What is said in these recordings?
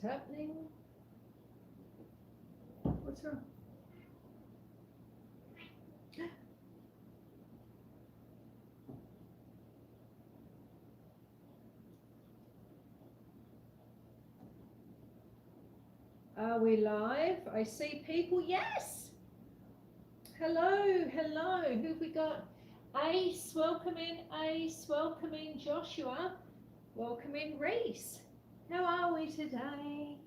happening? What's wrong? Are we live? I see people. Yes. Hello, hello. Who have we got? Ace, welcome in. Ace, welcome in. Joshua, welcome in. Reese, how are we today?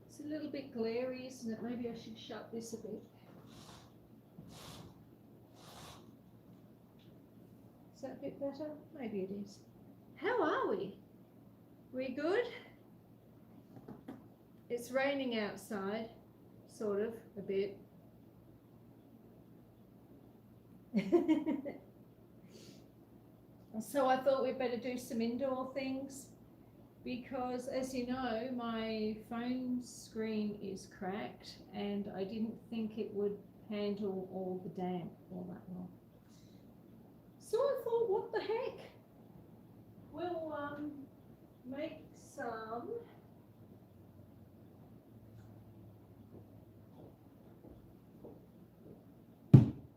It's a little bit glary, isn't it? Maybe I should shut this a bit. Is that a bit better? Maybe it is. How are we? We good? It's raining outside, sort of, a bit. So I thought we'd better do some indoor things because, as you know, my phone screen is cracked and I didn't think it would handle all the damp all that well. So I thought, what the heck?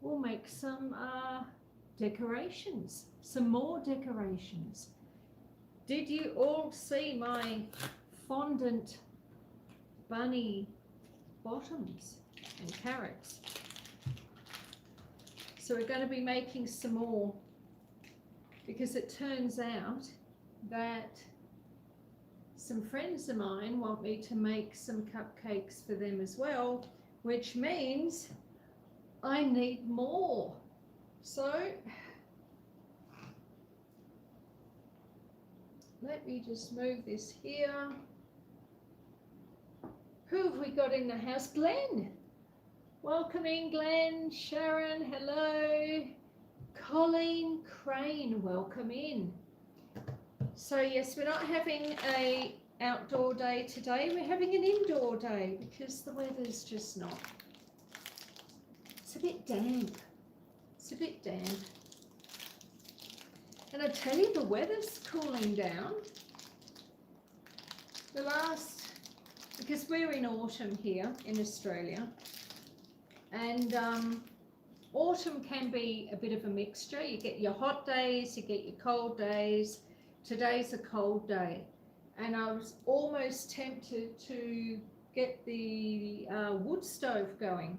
We'll make some decorations, some more decorations. Did you all see my fondant bunny bottoms and carrots? So we're going to be making some more because it turns out that some friends of mine want me to make some cupcakes for them as well, which means I need more. So let me just move this here. Who have we got in the house? Glenn. Welcome in, Glenn. Sharon, hello. Colleen Crane, welcome in. So yes, we're not having a outdoor day today. We're having an indoor day because the weather's just not. It's a bit damp. It's a bit damp. And I tell you, the weather's cooling down. Because we're in autumn here in Australia, and autumn can be a bit of a mixture. You get your hot days, you get your cold days. Today's a cold day, and I was almost tempted to get the wood stove going.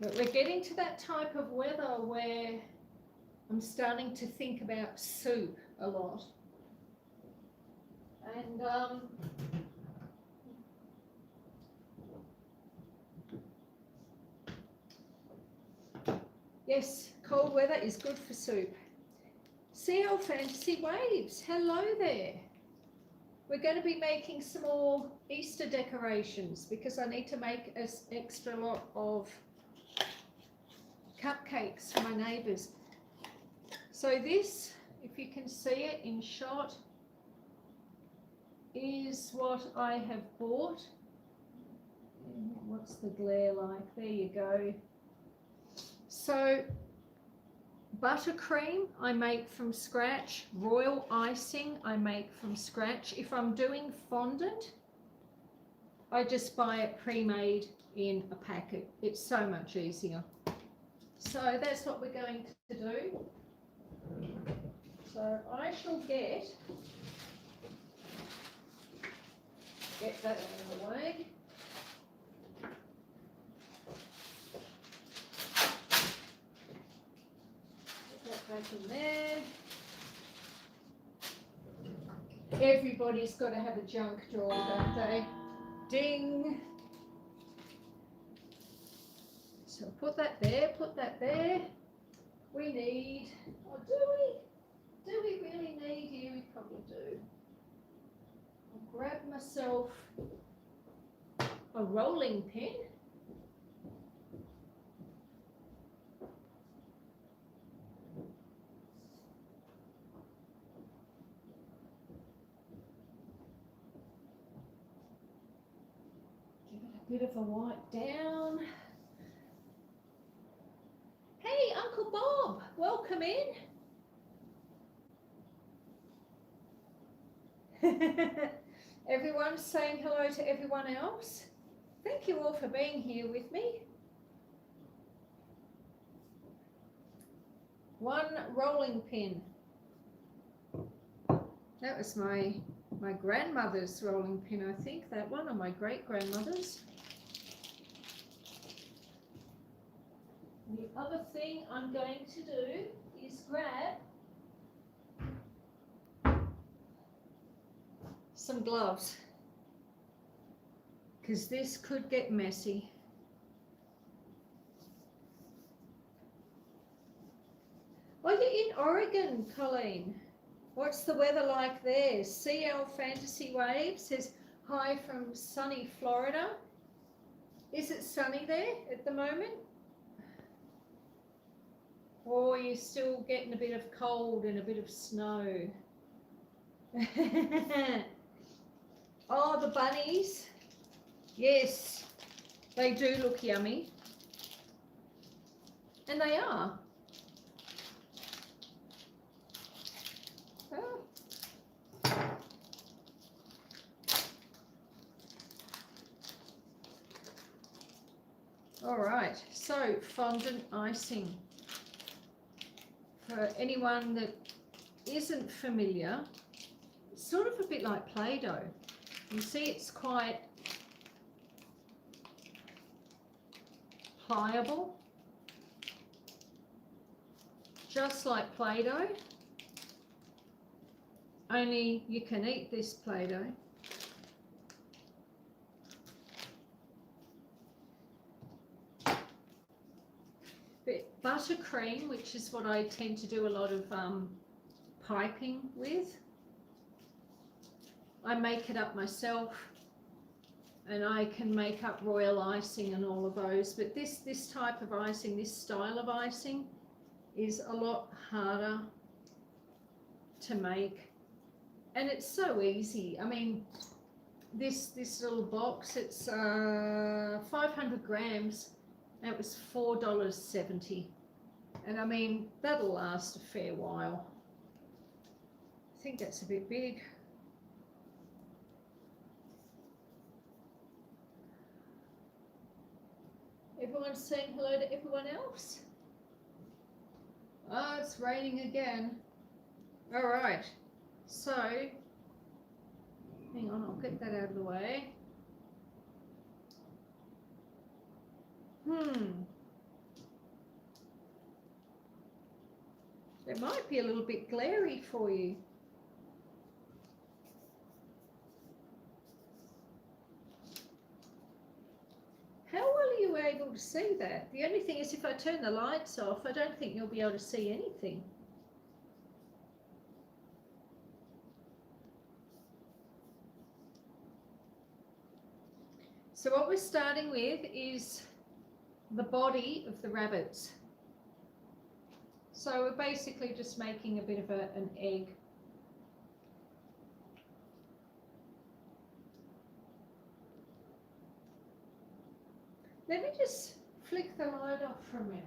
But we're getting to that type of weather where I'm starting to think about soup a lot. And yes, cold weather is good for soup. CL Fantasy Waves, hello there. We're going to be making some more Easter decorations because I need to make an extra lot of cupcakes for my neighbours. So this, if you can see it in shot, is what I have bought. What's the glare like? There you go. So buttercream I make from scratch. Royal icing I make from scratch. If I'm doing fondant, I just buy it pre-made in a packet. It's so much easier. So that's what we're going to do. So I shall get that out of the way. Put that back in there. Everybody's got to have a junk drawer, don't they? Ding. So put that there, put that there. We need, oh, do we really need you? We probably do. I'll grab myself a rolling pin. Give it a bit of a wipe down. Hey, Uncle Bob, welcome in. Everyone's saying hello to everyone else. Thank you all for being here with me. One rolling pin. That was my grandmother's rolling pin, I think, that one, or my great-grandmother's. The other thing I'm going to do is grab some gloves, because this could get messy. Oh, you're in Oregon, Colleen. What's the weather like there? CL Fantasy Wave says hi from sunny Florida. Is it sunny there at the moment? Or are you still getting a bit of cold and a bit of snow? Oh, the bunnies. Yes, they do look yummy. And they are. Oh. All right, so fondant icing. For anyone that isn't familiar, it's sort of a bit like Play-Doh. You see it's quite pliable, just like Play-Doh, only you can eat this Play-Doh. But buttercream, which is what I tend to do a lot of piping with, I make it up myself, and I can make up royal icing and all of those. But this type of icing, this style of icing, is a lot harder to make, and it's so easy. I mean, this little box, it's 500 grams. It was $4.70, and I mean that'll last a fair while. I think that's a bit big. Everyone's saying hello to everyone else. Oh, it's raining again. All right, so hang on, I'll get that out of the way. It might be a little bit glary for you. How well are you able to see that? The only thing is, if I turn the lights off, I don't think you'll be able to see anything. So what we're starting with is the body of the rabbits. So we're basically just making a bit of an egg. Let me just flick the light off for a minute.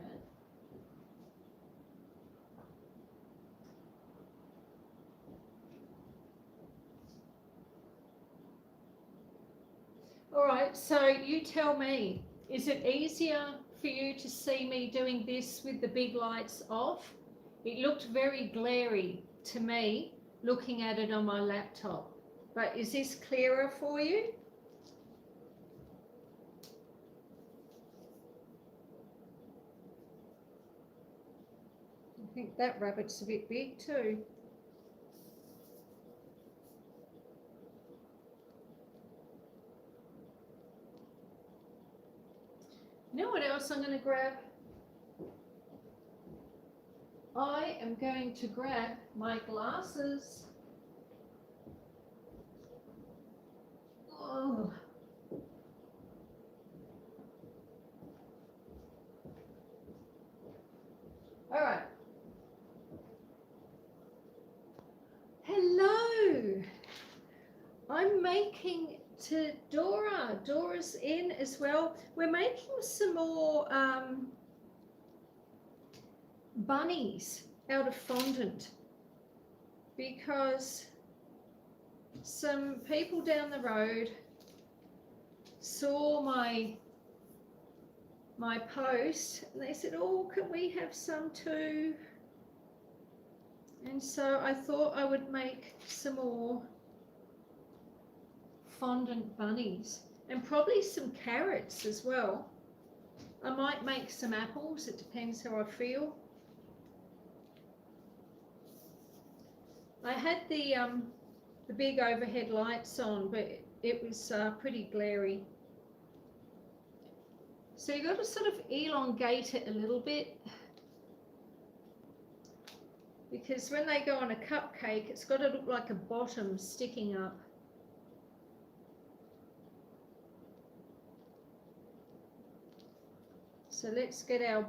All right, so you tell me, is it easier for you to see me doing this with the big lights off? It looked very glary to me looking at it on my laptop, but is this clearer for you? I think that rabbit's a bit big too. You know what else I'm going to grab? I am going to grab my glasses. Oh. All right. Hello. I'm making to Dora. Dora's in as well. We're making some more bunnies out of fondant, because some people down the road saw my post and they said, oh, can we have some too? And so I thought I would make some more fondant bunnies and probably some carrots as well. I might make some apples, it depends how I feel. I had the big overhead lights on, but it was pretty glary. So you've got to sort of elongate it a little bit, because when they go on a cupcake, it's got to look like a bottom sticking up. So let's get our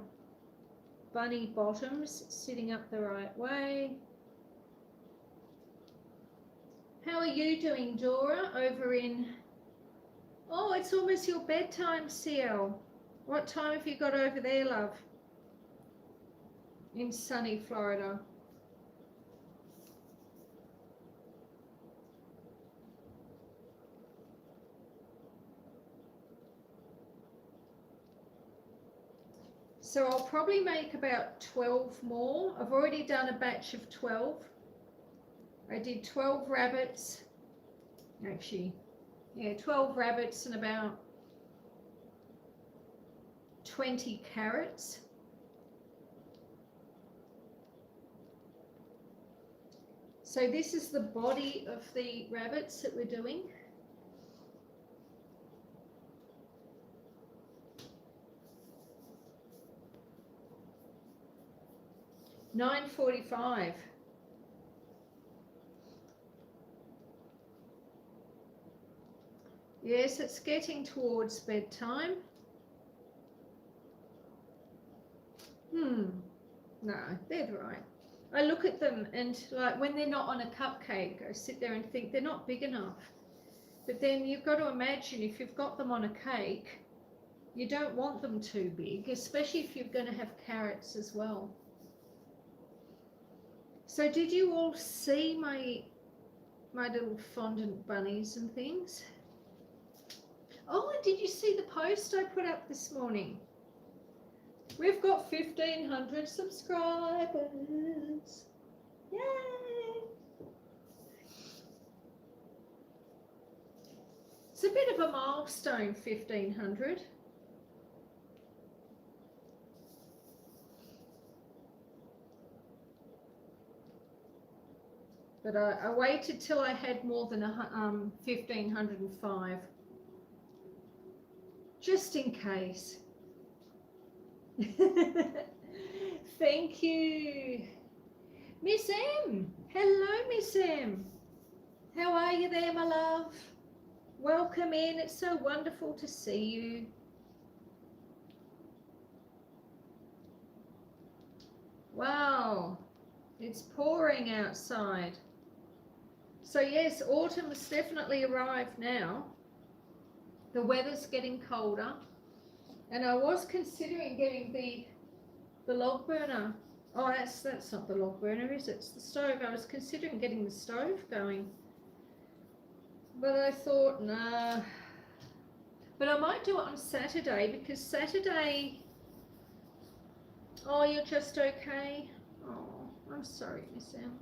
bunny bottoms sitting up the right way. How are you doing, Dora, over in... Oh, it's almost your bedtime, CL. What time have you got over there, love? In sunny Florida. So I'll probably make about 12 more. I've already done a batch of 12. I did 12 rabbits. Actually, yeah, 12 rabbits and about 20 carrots. So this is the body of the rabbits that we're doing. $9.45. Yes, it's getting towards bedtime. No, they're right. I look at them and like when they're not on a cupcake, I sit there and think they're not big enough. But then you've got to imagine if you've got them on a cake, you don't want them too big, especially if you're going to have carrots as well. So did you all see my little fondant bunnies and things? Oh, and did you see the post I put up this morning? We've got 1,500 subscribers. Yay! It's a bit of a milestone, 1,500. But I waited till I had more than 1,505. Just in case. Thank you. Miss M. Hello, Miss M. How are you there, my love? Welcome in. It's so wonderful to see you. Wow. It's pouring outside. So yes, autumn has definitely arrived now. The weather's getting colder, and I was considering getting the log burner. Oh, that's not the log burner, is it? It's the stove. I was considering getting the stove going, but I thought, nah. But I might do it on Saturday, because Saturday... Oh, you're just okay? Oh, I'm sorry, Miss Em.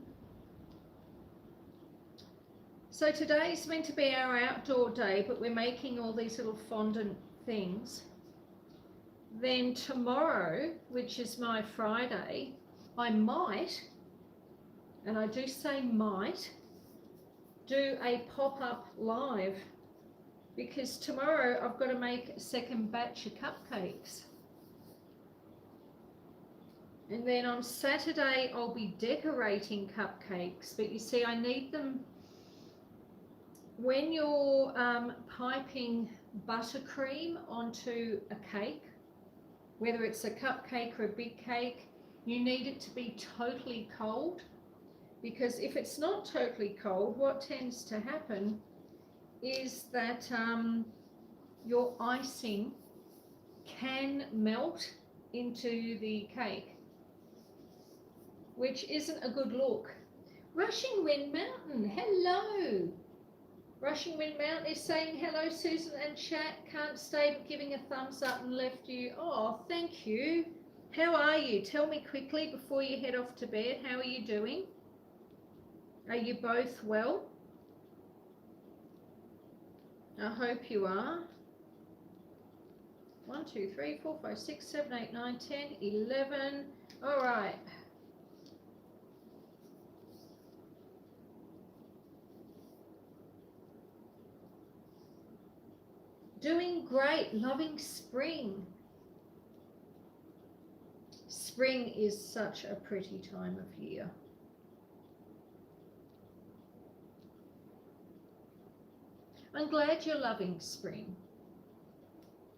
So today's meant to be our outdoor day, but we're making all these little fondant things. Then tomorrow, which is my Friday, I might, and I do say might, do a pop-up live, because tomorrow I've got to make a second batch of cupcakes. And then on Saturday I'll be decorating cupcakes, but you see I need them. When you're piping buttercream onto a cake, whether it's a cupcake or a big cake, you need it to be totally cold, because if it's not totally cold, what tends to happen is that your icing can melt into the cake, which isn't a good look. Rushing Wind Mountain, hello. Rushing Wind Mountain is saying hello, Susan and chat. Can't stay but giving a thumbs up and left you. Oh, thank you. How are you? Tell me quickly before you head off to bed. How are you doing? Are you both well? I hope you are. 1, 2, 3, 4, 5, 6, 7, 8, 9, 10, 11. All right. Doing great. Loving spring. Spring is such a pretty time of year. I'm glad you're loving spring.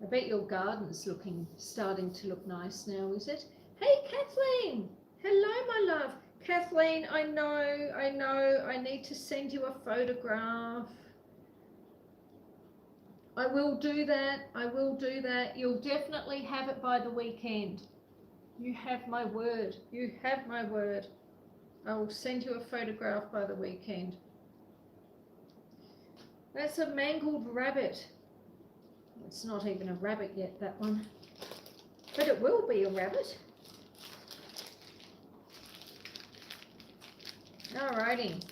I bet your garden's starting to look nice now, is it? Hey, Kathleen. Hello, my love. Kathleen, I know. I need to send you a photograph. I will do that. You'll definitely have it by the weekend. You have my word. I will send you a photograph by the weekend. That's a mangled rabbit. It's not even a rabbit yet, that one. But it will be a rabbit. Alrighty.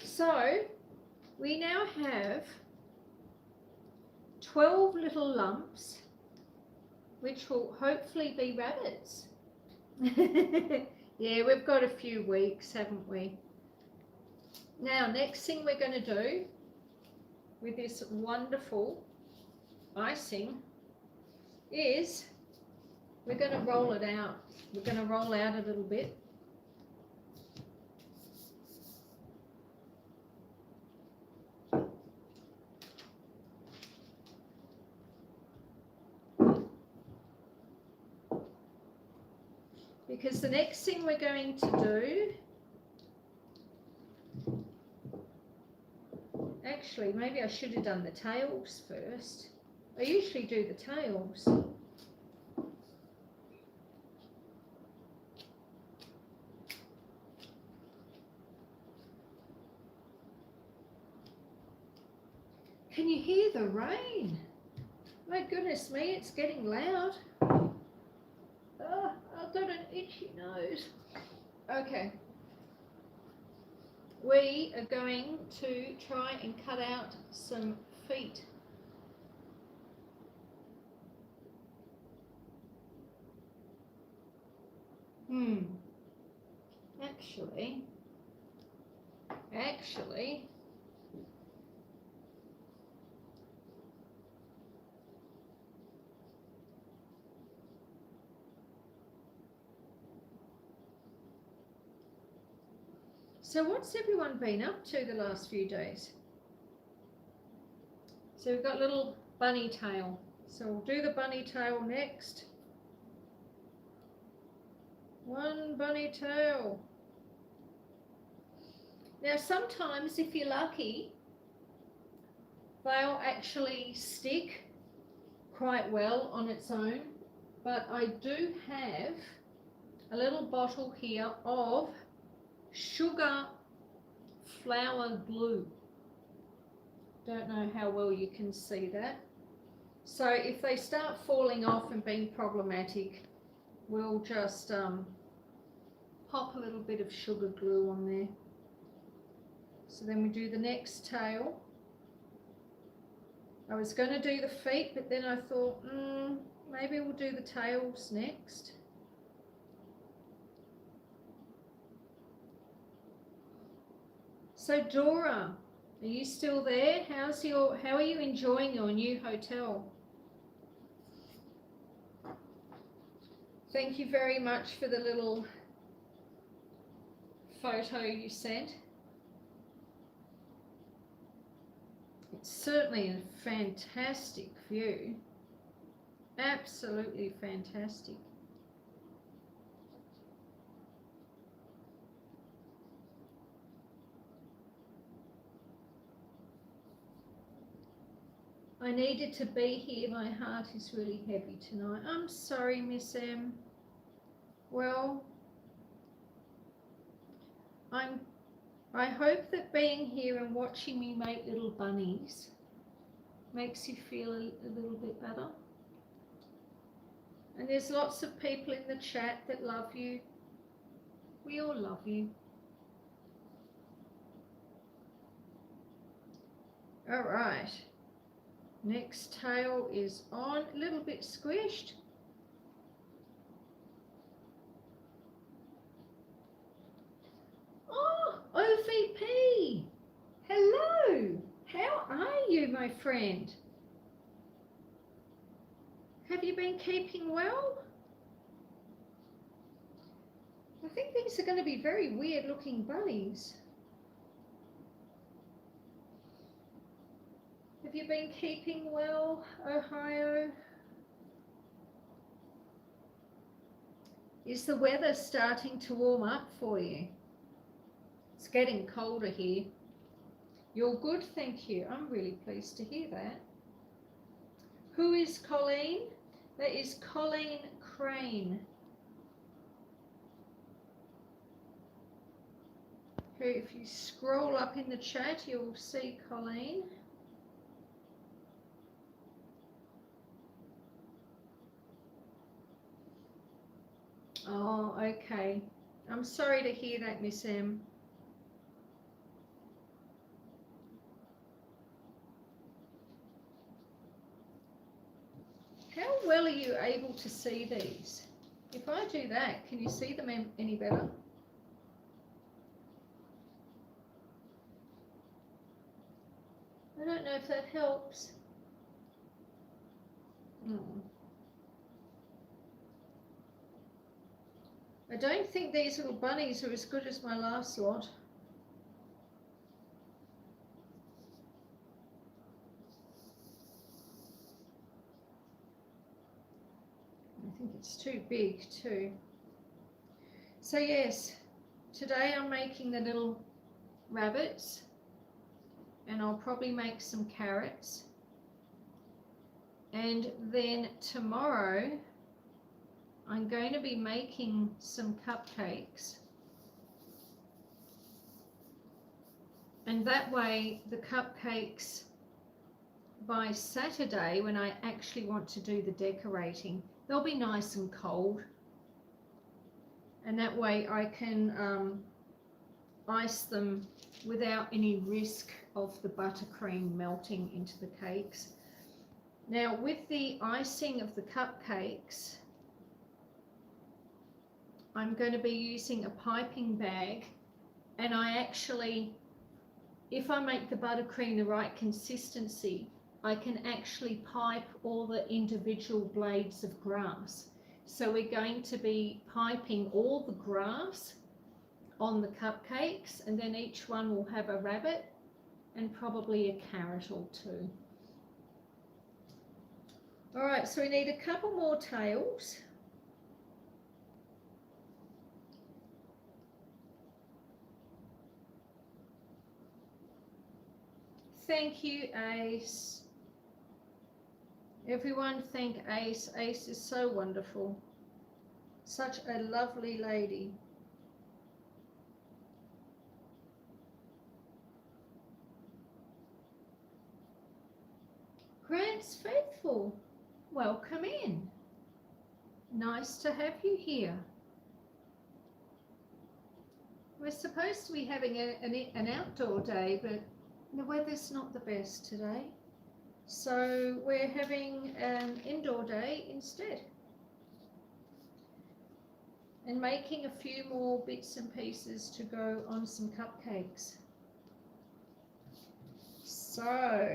So, we now have 12 little lumps, which will hopefully be rabbits. Yeah, we've got a few weeks, haven't we? Now, next thing we're going to do with this wonderful icing is we're going to roll it out. We're going to roll out a little bit. Because the next thing we're going to do, actually, maybe I should have done the tails first. I usually do the tails. Can you hear the rain? My goodness me, it's getting loud. Oh, I've got an itchy nose. Okay. We are going to try and cut out some feet. Actually, so what's everyone been up to the last few days? So we've got little bunny tail. So we'll do the bunny tail next. One bunny tail. Now sometimes, if you're lucky, they'll actually stick quite well on its own. But I do have a little bottle here of sugar flour glue. Don't know how well you can see that. So if they start falling off and being problematic, we'll just pop a little bit of sugar glue on there. So then we do the next tail. I was going to do the feet, but then I thought, maybe we'll do the tails next. So Dora, are you still there? How are you enjoying your new hotel? Thank you very much for the little photo you sent. It's certainly a fantastic view. Absolutely fantastic. I needed to be here. My heart is really heavy tonight. I'm sorry, Miss M. Well, I'm I hope that being here and watching me make little bunnies makes you feel a little bit better. And there's lots of people in the chat that love you. We all love you. All right. Next tail is on, a little bit squished. Oh, OVP. Hello. How are you, my friend? Have you been keeping well? I think these are going to be very weird looking bunnies. Have you been keeping well, Ohio? Is the weather starting to warm up for you? It's getting colder here. You're good, thank you. I'm really pleased to hear that. Who is Colleen? That is Colleen Crane. Who, if you scroll up in the chat, you'll see Colleen. Oh, okay. I'm sorry to hear that, Miss M. How well are you able to see these? If I do that, can you see them any better? I don't know if that helps. I don't think these little bunnies are as good as my last lot. I think it's too big too. So yes, today I'm making the little rabbits, and I'll probably make some carrots. And then tomorrow I'm going to be making some cupcakes. And that way the cupcakes, by Saturday, when I actually want to do the decorating, they'll be nice and cold. And that way I can ice them without any risk of the buttercream melting into the cakes. Now, with the icing of the cupcakes, I'm going to be using a piping bag, and I actually, if I make the buttercream the right consistency, I can actually pipe all the individual blades of grass. So we're going to be piping all the grass on the cupcakes, and then each one will have a rabbit and probably a carrot or two. All right, so we need a couple more tails. Thank you, Ace. Everyone thank Ace. Ace is so wonderful. Such a lovely lady. Grant's Faithful, welcome in. Nice to have you here. We're supposed to be having an outdoor day, but the weather's not the best today. So we're having an indoor day instead. And making a few more bits and pieces to go on some cupcakes. So,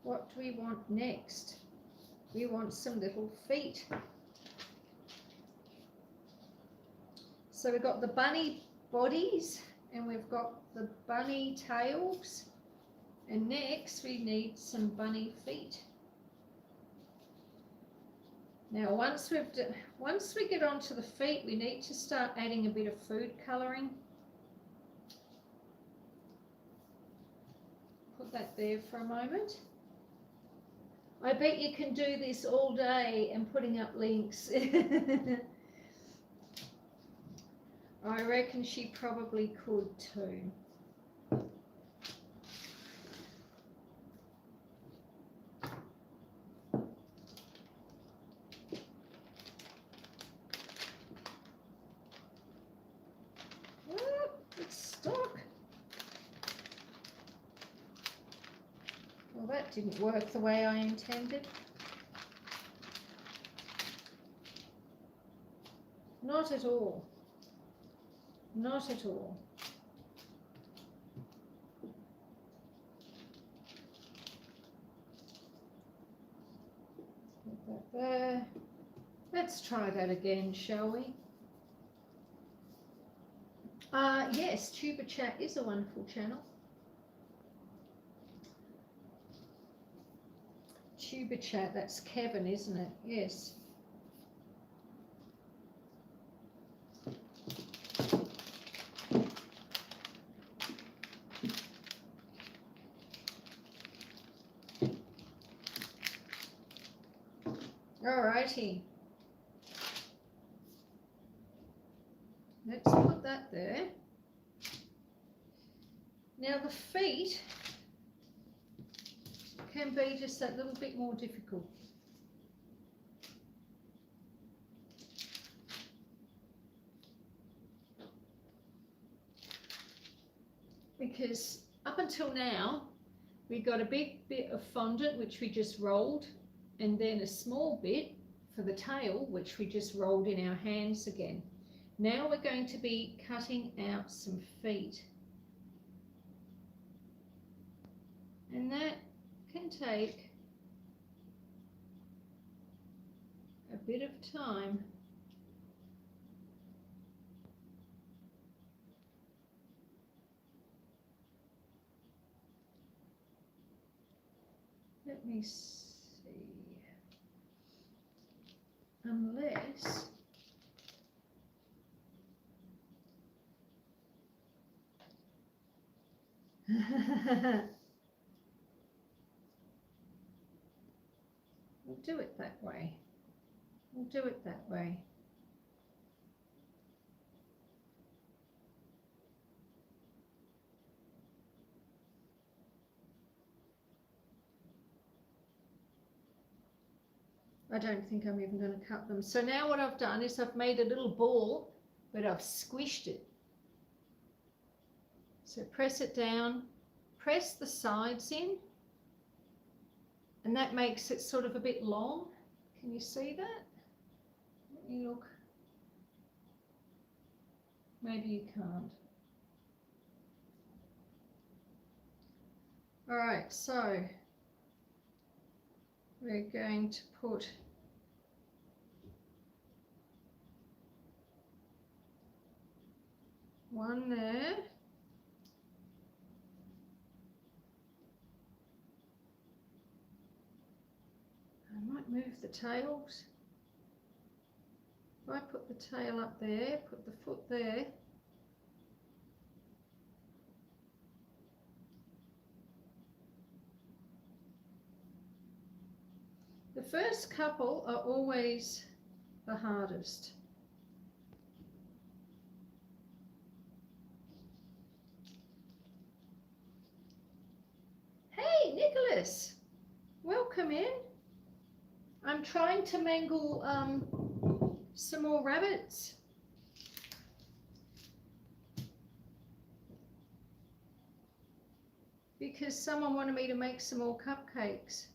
what do we want next? We want some little feet. So we've got the bunny bodies and we've got the bunny tails, and next we need some bunny feet. Now once we get onto the feet, we need to start adding a bit of food colouring. Put that there for a moment. I bet you can do this all day and putting up links. I reckon she probably could too. Oh, it's stuck. Well, that didn't work the way I intended. Not at all. Not at all. Put that there. Let's try that again, shall we? Yes, Tuba Chat is a wonderful channel. Tuba Chat, that's Kevin, isn't it? Yes. Alrighty. Let's put that there. Now the feet can be just that little bit more difficult. Because up until now, we got a big bit of fondant, which we just rolled, and then a small bit for the tail, which we just rolled in our hands again. Now we're going to be cutting out some feet. And that can take a bit of time. Let me see. Unless we'll do it that way. We'll do it that way. I don't think I'm even going to cut them. So now what I've done is I've made a little ball, but I've squished it. So press it down, press the sides in, and that makes it sort of a bit long. Can you see that? Let me look. Maybe you can't. All right, so we're going to put one there. I might move the tails. If I put the tail up there, put the foot there. The first couple are always the hardest. Hey, Nicholas, welcome in. I'm trying to mangle some more rabbits. Because someone wanted me to make some more cupcakes.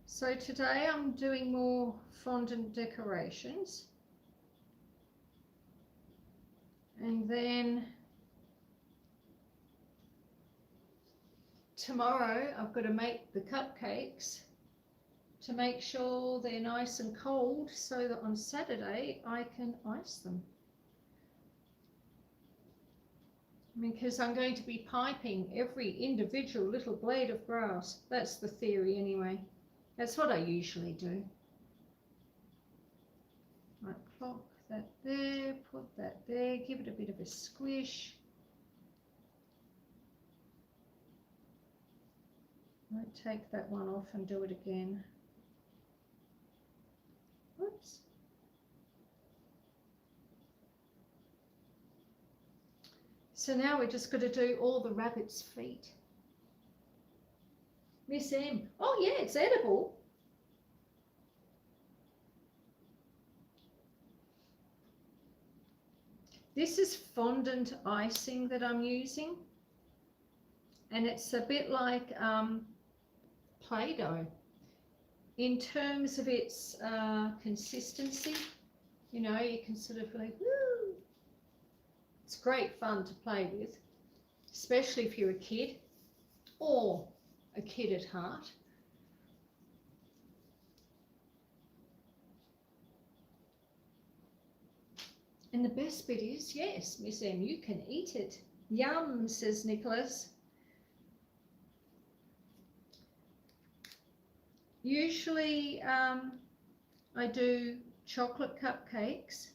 So today I'm doing more fondant decorations. And then tomorrow I've got to make the cupcakes to make sure they're nice and cold so that on Saturday I can ice them. Because I'm going to be piping every individual little blade of grass. That's the theory anyway. That's what I usually do. Right, plop that there, put that there, give it a bit of a squish. I'll take that one off and do it again. Oops. So now we're just going to do all the rabbit's feet. Miss M. Oh yeah, it's edible. This is fondant icing that I'm using. And it's a bit like Play-Doh in terms of its consistency. You know, you can sort of like, woo! It's great fun to play with, especially if you're a kid or a kid at heart. And the best bit is, yes, Miss M, you can eat it. Yum, says Nicholas. Usually I do chocolate cupcakes,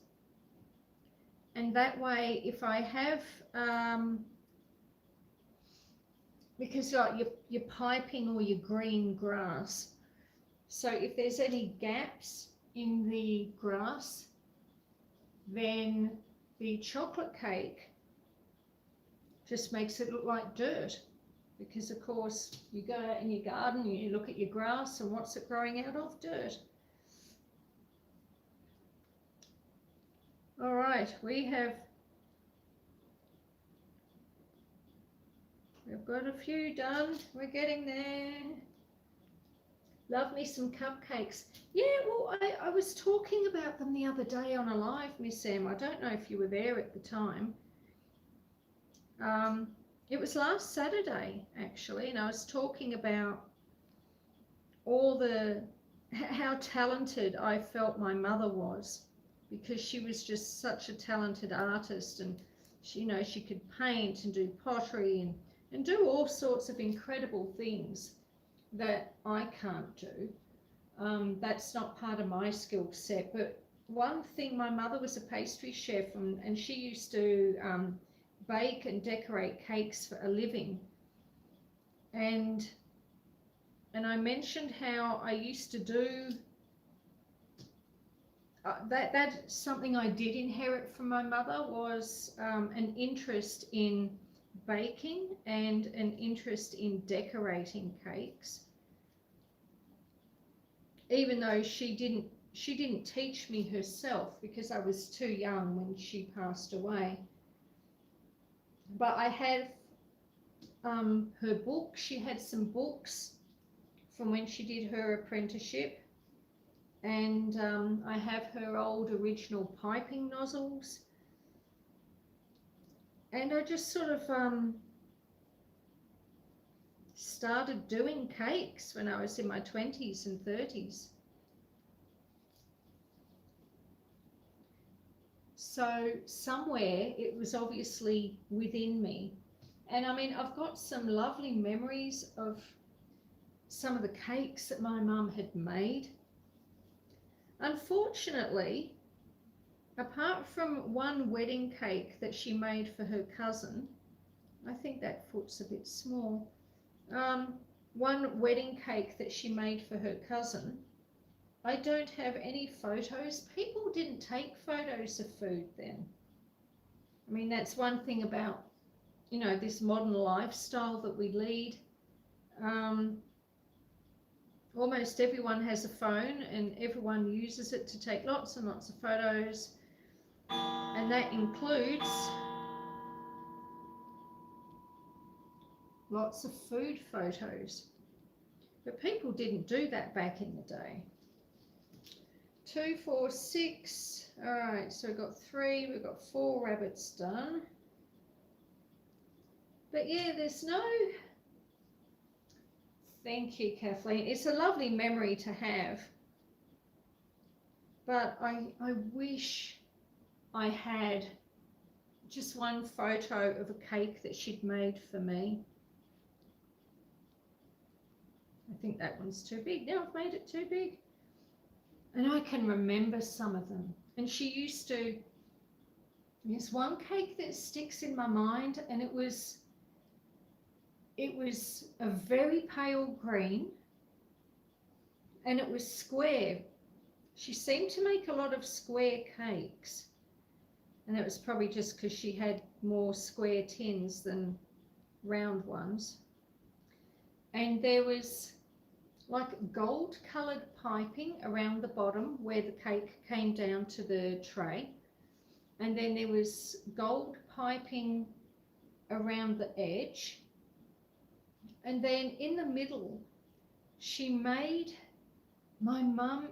and that way if I have, because like you're piping all your green grass, so if there's any gaps in the grass, then the chocolate cake just makes it look like dirt. Because of course you go out in your garden and you look at your grass and what's it growing out of? Dirt. All right, we've got a few done. We're getting there. Love me some cupcakes. Yeah, well, I was talking about them the other day on a live, Miss Em. I don't know if you were there at the time. It was last Saturday, actually, and I was talking about how talented I felt my mother was, because she was just such a talented artist, and she, you know, she could paint and do pottery and do all sorts of incredible things that I can't do. That's not part of my skill set, but one thing, my mother was a pastry chef, and she used to bake and decorate cakes for a living, and I mentioned how I used to do that's something I did inherit from my mother, was an interest in baking and an interest in decorating cakes, even though she didn't teach me herself because I was too young when she passed away. But I have her book. She had some books from when she did her apprenticeship, and I have her old original piping nozzles, and I just sort of started doing cakes when I was in my 20s and 30s. So somewhere it was obviously within me. And I mean, I've got some lovely memories of some of the cakes that my mum had made. Unfortunately, apart from one wedding cake that she made for her cousin, I think that foot's a bit small, one wedding cake that she made for her cousin, I don't have any photos. People didn't take photos of food then. I mean, that's one thing about, you know, this modern lifestyle that we lead. Almost everyone has a phone and everyone uses it to take lots and lots of photos, and that includes lots of food photos. But people didn't do that back in the day. 2, 4, 6. All right, so we've got 3, we've got 4 rabbits done. But yeah, there's no... Thank you, Kathleen. It's a lovely memory to have. But I wish I had just one photo of a cake that she'd made for me. I think that one's too big. Now I've made it too big. And I can remember some of them. And she used to, there's one cake that sticks in my mind, and it was it was a very pale green and it was square. She seemed to make a lot of square cakes, and it was probably just because she had more square tins than round ones. And there was like gold coloured piping around the bottom where the cake came down to the tray, and then there was gold piping around the edge, and then in the middle she made, my mum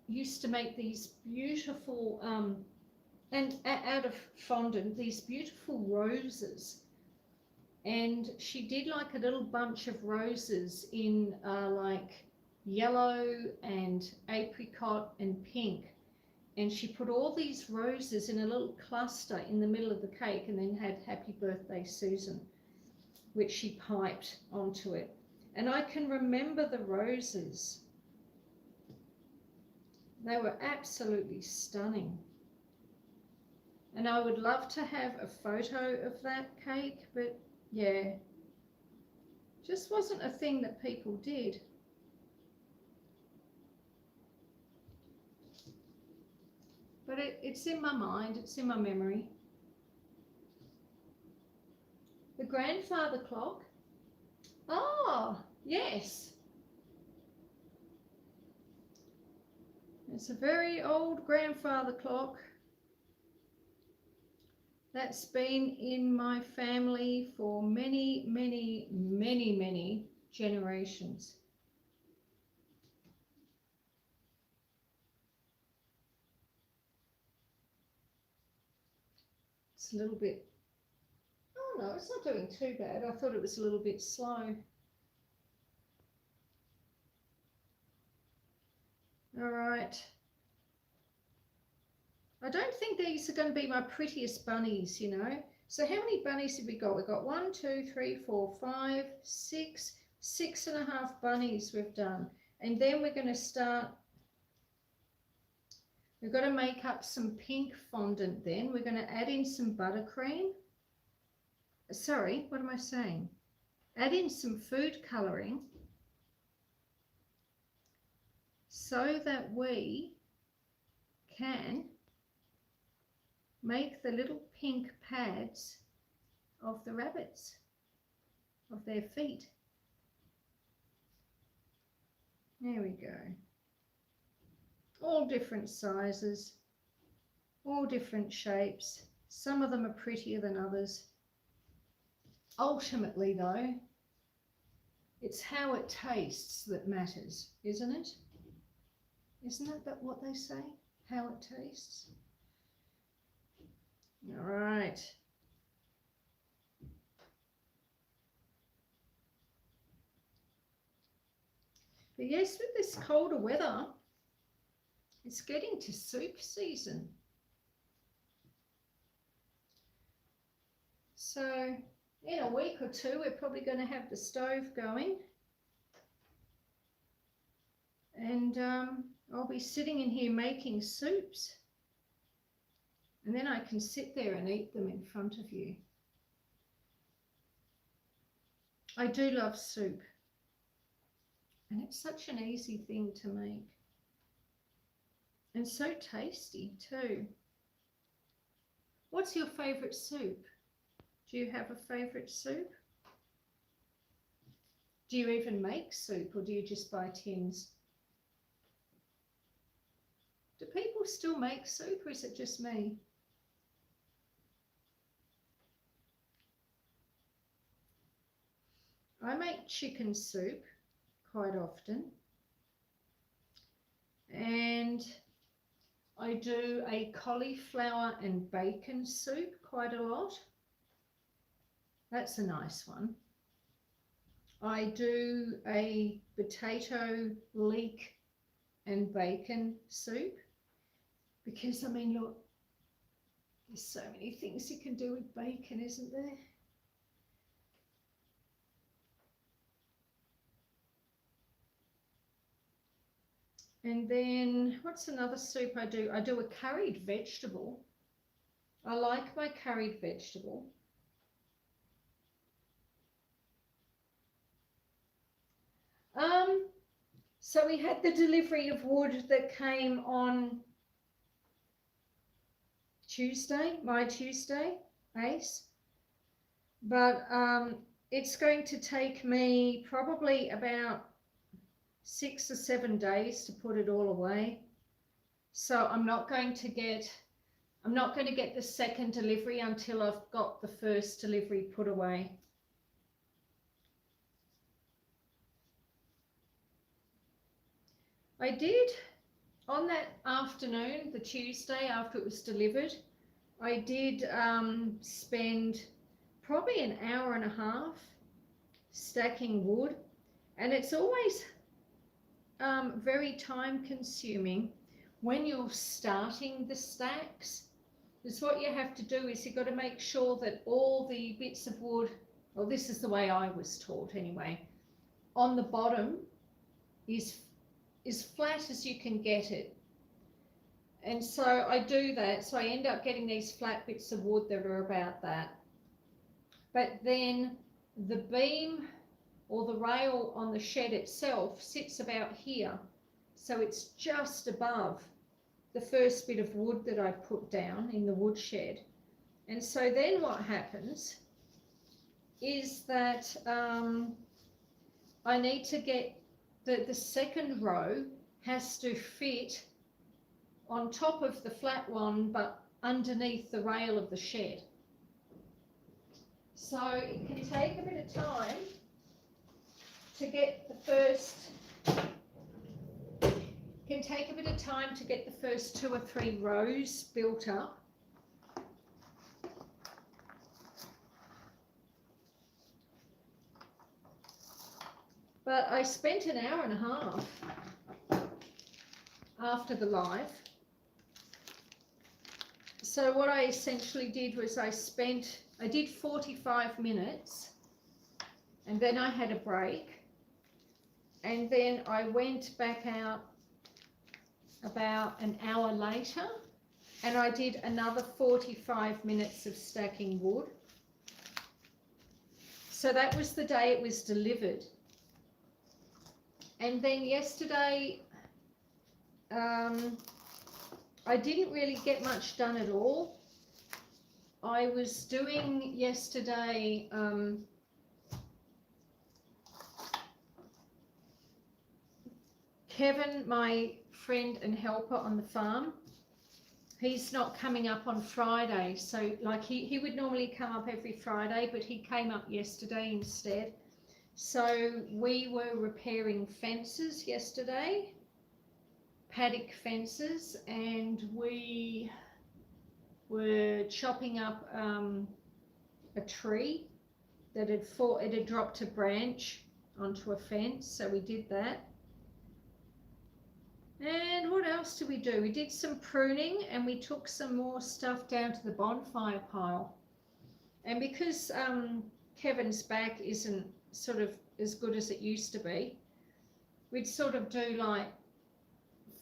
used to make these beautiful and out of fondant, these beautiful roses, and she did like a little bunch of roses in like yellow and apricot and pink, and she put all these roses in a little cluster in the middle of the cake, and then had Happy Birthday Susan, which she piped onto it. And I can remember the roses. They were absolutely stunning. And I would love to have a photo of that cake, but yeah, just wasn't a thing that people did. But it's in my mind, it's in my memory. The grandfather clock. Oh, yes. It's a very old grandfather clock. That's been in my family for many, many, many, many generations. It's a little bit, oh no, it's not doing too bad. I thought it was a little bit slow. All right. I don't think these are going to be my prettiest bunnies, you know. So how many bunnies have we got? We've got 1, 2, 3, 4, 5, 6, 6.5 bunnies we've done. And then we're going to start, we've got to make up some pink fondant then. We're going to add in some buttercream. Sorry, what am I saying? Add in some food colouring so that we can make the little pink pads of the rabbits, of their feet. There we go. All different sizes, all different shapes. Some of them are prettier than others. Ultimately though, it's how it tastes that matters, isn't it? Isn't that what they say? How it tastes? All right. But yes, with this colder weather, it's getting to soup season. So in a week or two, we're probably going to have the stove going. And I'll be sitting in here making soups. And then I can sit there and eat them in front of you. I do love soup. And it's such an easy thing to make. And so tasty too. What's your favourite soup? Do you have a favourite soup? Do you even make soup, or do you just buy tins? Do people still make soup, or is it just me? I make chicken soup quite often, and I do a cauliflower and bacon soup quite a lot. That's a nice one. I do a potato leek and bacon soup, because I mean, look, there's so many things you can do with bacon, isn't there? And then what's another soup I do? I do a curried vegetable. I like my curried vegetable. So we had the delivery of wood that came on Tuesday, my Tuesday, Ace. But it's going to take me probably about 6 or 7 days to put it all away. So I'm not going to get the second delivery until I've got the first delivery put away. I did, on that afternoon, the Tuesday after it was delivered, I did spend probably an hour and a half stacking wood, and it's always very time consuming when you're starting the stacks. Because what you have to do is you've got to make sure that all the bits of wood, well, this is the way I was taught anyway, on the bottom is flat as you can get it. And so I do that, so I end up getting these flat bits of wood that are about that. But then the beam or the rail on the shed itself sits about here, so it's just above the first bit of wood that I put down in the wood shed. And so then what happens is that I need to get the second row has to fit on top of the flat one but underneath the rail of the shed. So it can take a bit of time to get the first, first 2 or 3 rows built up. But I spent an hour and a half after the live. So what I essentially did was I did 45 minutes, and then I had a break, and then I went back out about an hour later, and I did another 45 minutes of stacking wood. So that was the day it was delivered. And then yesterday, I didn't really get much done at all. I was doing yesterday Kevin, my friend and helper on the farm, he's not coming up on Friday. So like he would normally come up every Friday, but he came up yesterday instead. So we were repairing fences yesterday, paddock fences, and we were chopping up a tree that had dropped a branch onto a fence, so we did that. And what else did we do? We did some pruning, and we took some more stuff down to the bonfire pile. And because Kevin's back isn't sort of as good as it used to be, we'd sort of do like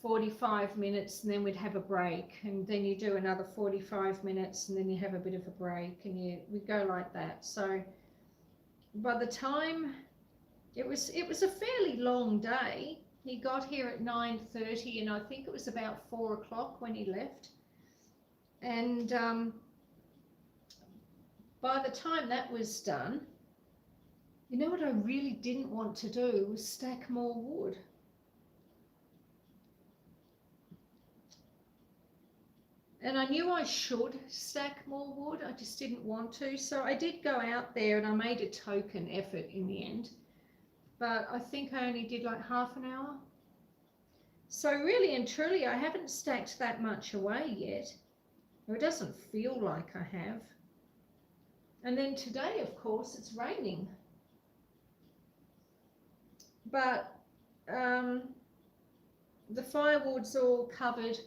45 minutes and then we'd have a break, and then you do another 45 minutes and then you have a bit of a break, and we go like that. So by the time it was a fairly long day. He got here at 9:30, and I think it was about 4 o'clock when he left. And by the time that was done, you know what I really didn't want to do was stack more wood. And I knew I should stack more wood, I just didn't want to. So I did go out there and I made a token effort in the end. But I think I only did like half an hour. So really and truly, I haven't stacked that much away yet. Or it doesn't feel like I have. And then today, of course, it's raining. But the firewood's all covered.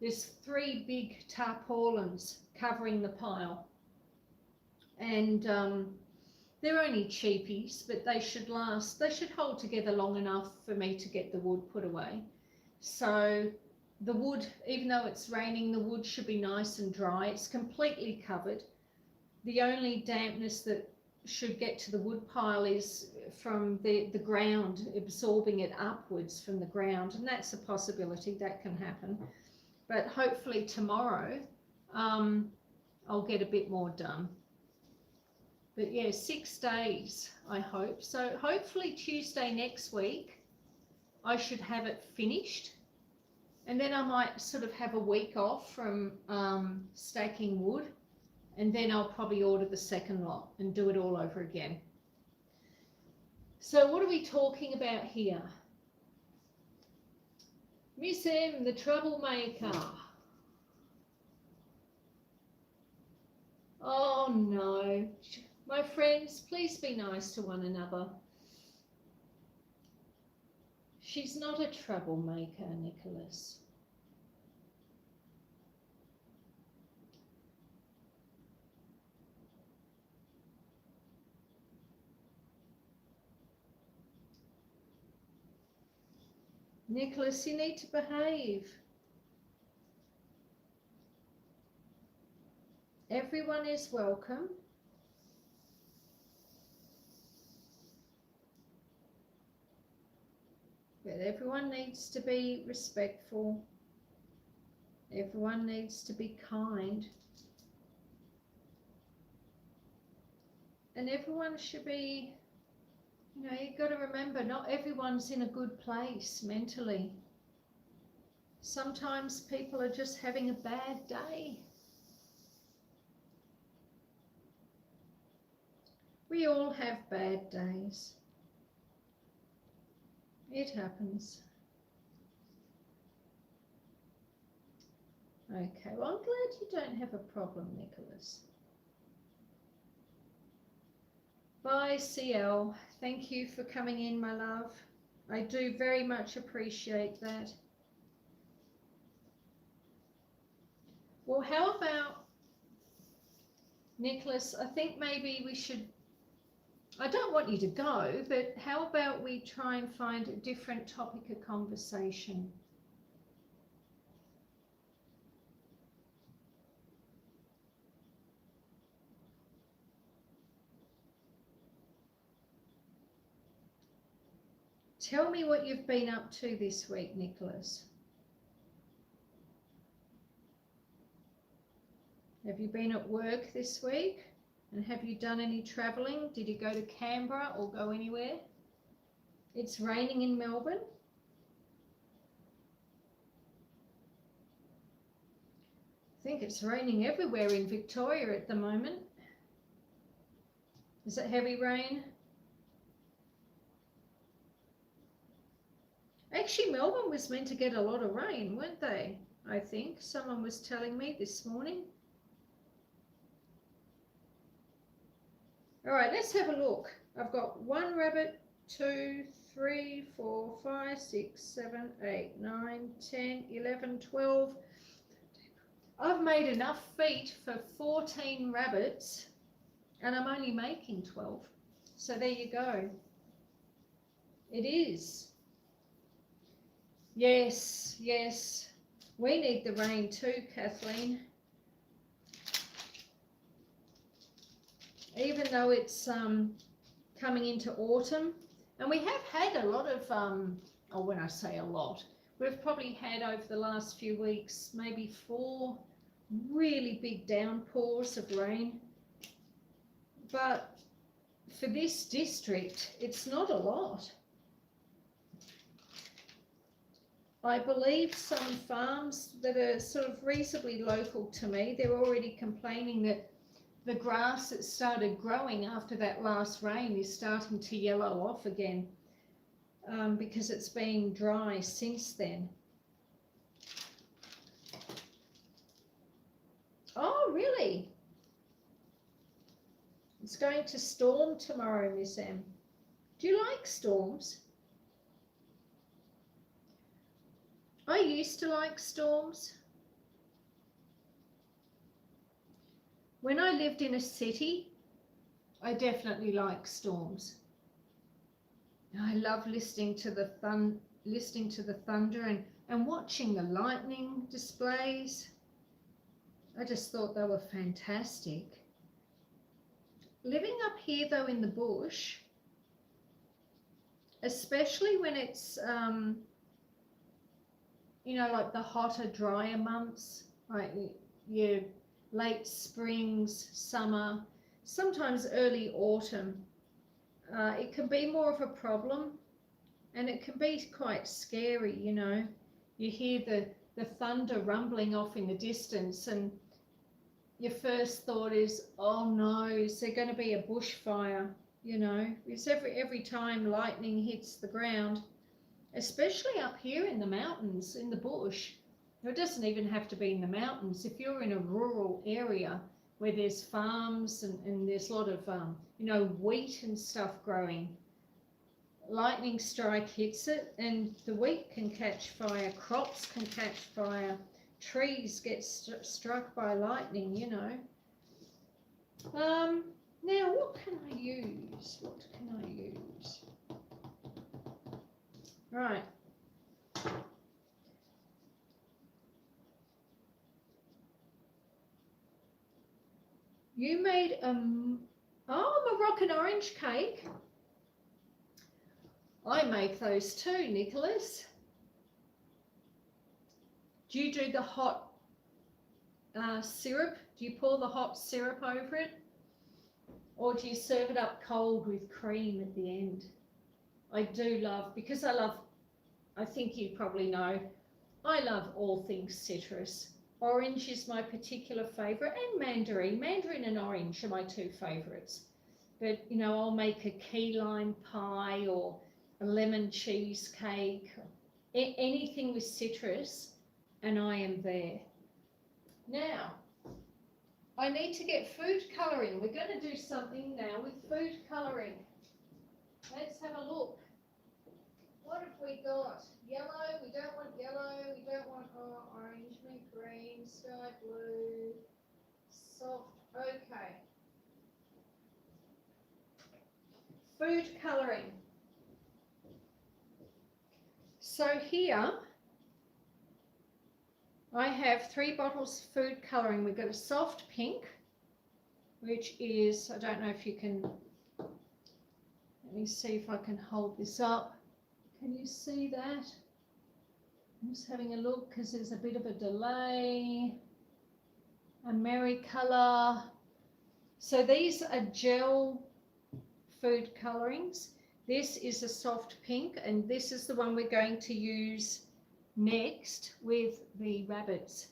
There's 3 big tarpaulins covering the pile. And they're only cheapies, but they should last. They should hold together long enough for me to get the wood put away. So the wood, even though it's raining, the wood should be nice and dry. It's completely covered. The only dampness that should get to the wood pile is from the ground, absorbing it upwards from the ground, and that's a possibility that can happen. But hopefully tomorrow I'll get a bit more done. But yeah, 6 days I hope. So hopefully Tuesday next week I should have it finished, and then I might sort of have a week off from stacking wood, and then I'll probably order the second lot and do it all over again. So what are we talking about here? Miss M, the troublemaker. Oh no. My friends, please be nice to one another. She's not a troublemaker, Nicholas. Nicholas, you need to behave. Everyone is welcome. But everyone needs to be respectful. Everyone needs to be kind. And everyone should be, you know, you've got to remember, not everyone's in a good place mentally. Sometimes people are just having a bad day. We all have bad days. It happens. Okay, well, I'm glad you don't have a problem, Nicholas. Bye, CL. Thank you for coming in, my love. I do very much appreciate that. Well, how about, Nicholas, I think maybe we should, I don't want you to go, but how about we try and find a different topic of conversation? Tell me what you've been up to this week, Nicholas. Have you been at work this week? And have you done any travelling? Did you go to Canberra or go anywhere? It's raining in Melbourne. I think it's raining everywhere in Victoria at the moment. Is it heavy rain? Actually, Melbourne was meant to get a lot of rain, weren't they? I think someone was telling me this morning. All right, let's have a look. I've got 1 rabbit, 2, 3, 4, 5, 6, 7, 8, 9, 10, 11, 12. I've made enough feet for 14 rabbits, and I'm only making 12. So there you go. It is. Yes, yes. We need the rain too, Kathleen. Even though it's coming into autumn, and we have had a lot of, or when I say a lot, we've probably had over the last few weeks maybe 4 really big downpours of rain. But for this district, it's not a lot. I believe some farms that are sort of reasonably local to me, they're already complaining that the grass that started growing after that last rain is starting to yellow off again because it's been dry since then. Oh, really? It's going to storm tomorrow, Miss M. Do you like storms? I used to like storms. When I lived in a city, I definitely like storms. I love listening to the thunder and watching the lightning displays. I just thought they were fantastic. Living up here though in the bush, especially when it's you know, like the hotter, drier months, like your late springs, summer, sometimes early autumn, it can be more of a problem, and it can be quite scary, you know. You hear the thunder rumbling off in the distance, and your first thought is, oh no, is there going to be a bushfire? You know, it's every time lightning hits the ground, especially up here in the mountains, in the bush. It doesn't even have to be in the mountains. If you're in a rural area where there's farms and there's a lot of, you know, wheat and stuff growing, lightning strike hits it and the wheat can catch fire, crops can catch fire, trees get struck by lightning, you know. Now, what can I use? What can I use? Right. You made a Moroccan orange cake. I make those too, Nicholas. Do you do the hot syrup? Do you pour the hot syrup over it? Or do you serve it up cold with cream at the end? I do love, because I think you probably know, I love all things citrus. Orange is my particular favourite, and mandarin. Mandarin and orange are my two favourites. But, you know, I'll make a key lime pie or a lemon cheesecake, anything with citrus, and I am there. Now, I need to get food colouring. We're going to do something now with food colouring. Let's have a look. What have we got? Yellow, we don't want yellow, we don't want orange, mint green, sky blue, soft, okay. Food colouring. So here, I have 3 bottles of food colouring. We've got a soft pink, which is, I don't know if you can, let me see if I can hold this up. Can you see that? I'm just having a look because there's a bit of a delay. A merry colour. So these are gel food colourings. This is a soft pink, and this is the one we're going to use next with the rabbits.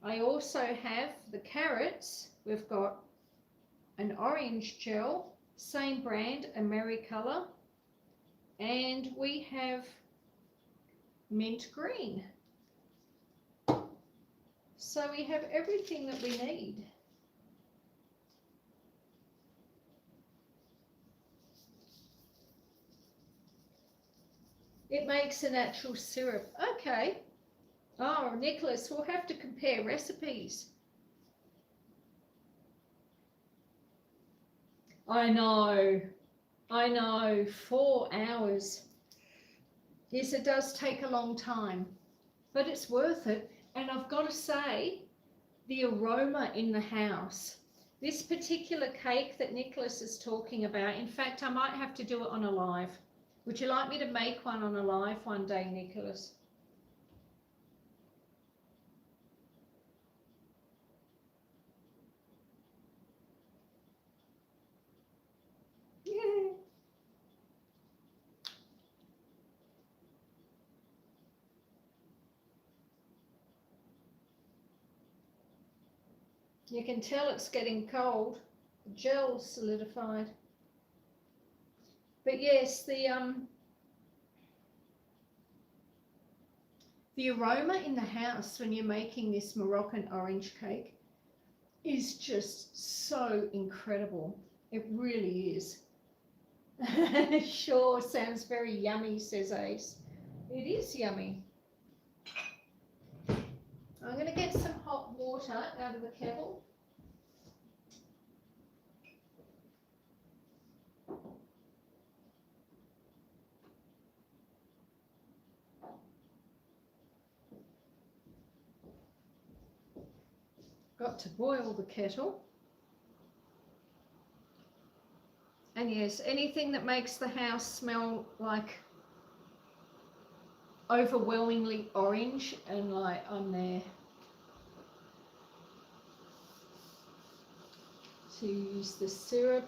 I also have the carrots. We've got an orange gel, same brand, a merry colour. And we have mint green. So we have everything that we need. It makes a natural syrup. Okay. Oh, Nicholas, we'll have to compare recipes. I know. 4 hours. Yes, it does take a long time, but it's worth it. And I've got to say, the aroma in the house. This particular cake that Nicholas is talking about, in fact, I might have to do it on a live. Would you like me to make one on a live one day, Nicholas? Yeah. You can tell it's getting cold. The gel's solidified. But yes, the aroma in the house when you're making this Moroccan orange cake is just so incredible. It really is. Sure, sounds very yummy, says Ace. It is yummy. I'm going to get some hot water out of the kettle. Got to boil the kettle. And yes, anything that makes the house smell like overwhelmingly orange and like I'm there. So you use the syrup.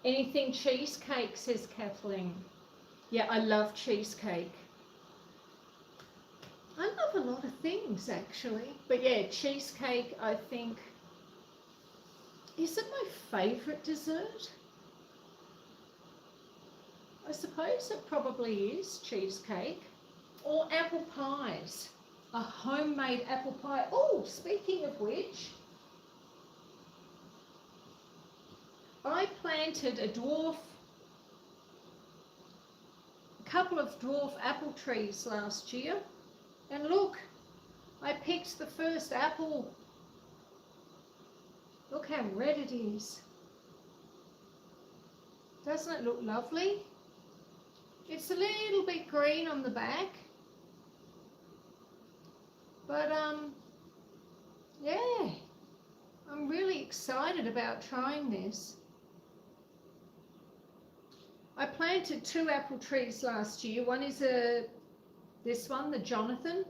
Anything cheesecake, says Kathleen. Yeah, I love cheesecake. I love a lot of things actually. But yeah, cheesecake I think, is it my favourite dessert? I suppose it probably is cheesecake. Or apple pies. A homemade apple pie. Oh, speaking of which, I planted a couple of dwarf apple trees last year. And look, I picked the first apple. Look how red it is. Doesn't it look lovely? It's a little bit green on the back. But yeah, I'm really excited about trying this. I planted 2 apple trees last year. One is this one, the Jonathan,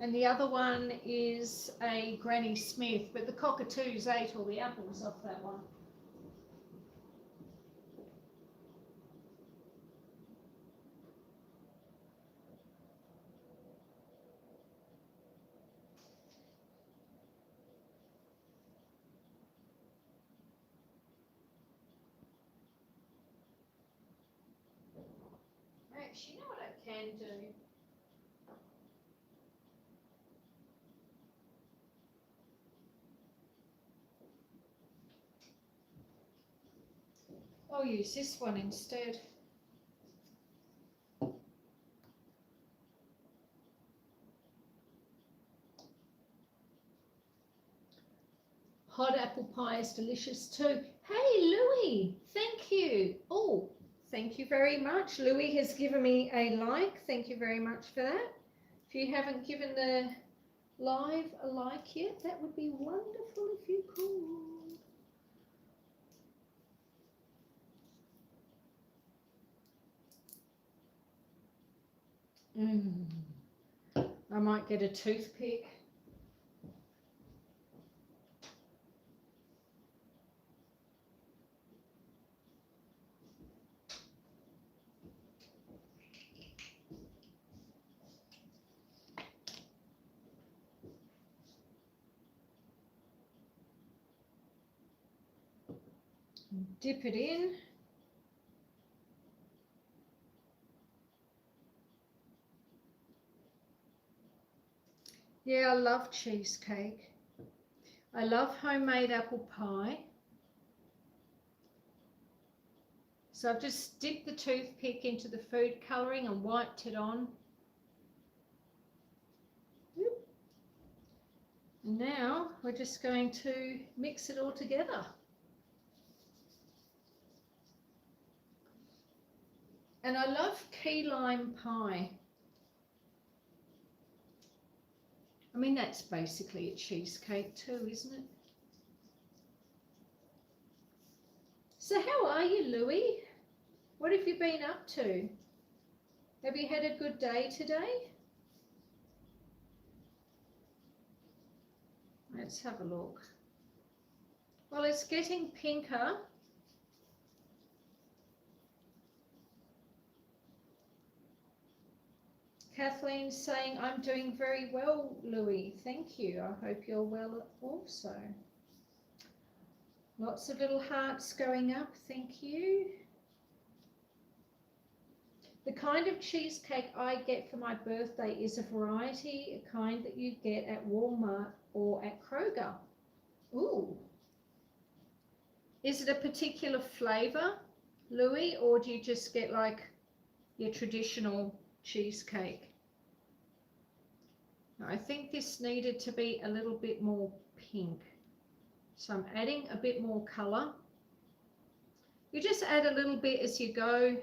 and the other one is a Granny Smith, but the cockatoos ate all the apples off that one. Actually, you know what I can do? I'll use this one instead. Hot apple pie is delicious too. Hey, Louie, thank you. Oh, thank you very much. Louie has given me a like. Thank you very much for that. If you haven't given the live a like yet, that would be wonderful if you could. I might get a toothpick. Dip it in. Yeah, I love cheesecake. I love homemade apple pie. So I've just dipped the toothpick into the food colouring and wiped it on. And now we're just going to mix it all together. And I love key lime pie. I mean, that's basically a cheesecake too, isn't it? So how are you, Louie? What have you been up to? Have you had a good day today? Let's have a look. Well, it's getting pinker. Kathleen's saying, I'm doing very well, Louie. Thank you. I hope you're well also. Lots of little hearts going up. Thank you. The kind of cheesecake I get for my birthday is a variety, a kind that you get at Walmart or at Kroger. Ooh. Is it a particular flavour, Louie, or do you just get like your traditional cheesecake? I think this needed to be a little bit more pink. So I'm adding a bit more colour. You just add a little bit as you go.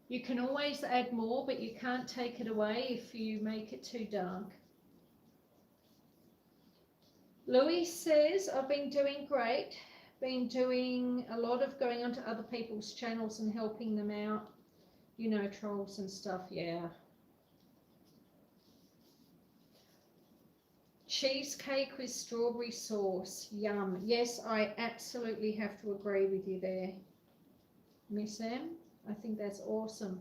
You can always add more, but you can't take it away if you make it too dark. Louis says, I've been doing great. Been doing a lot of going onto other people's channels and helping them out. You know, trolls and stuff, yeah. Cheesecake with strawberry sauce, yum. Yes, I absolutely have to agree with you there, Miss M. I think that's awesome.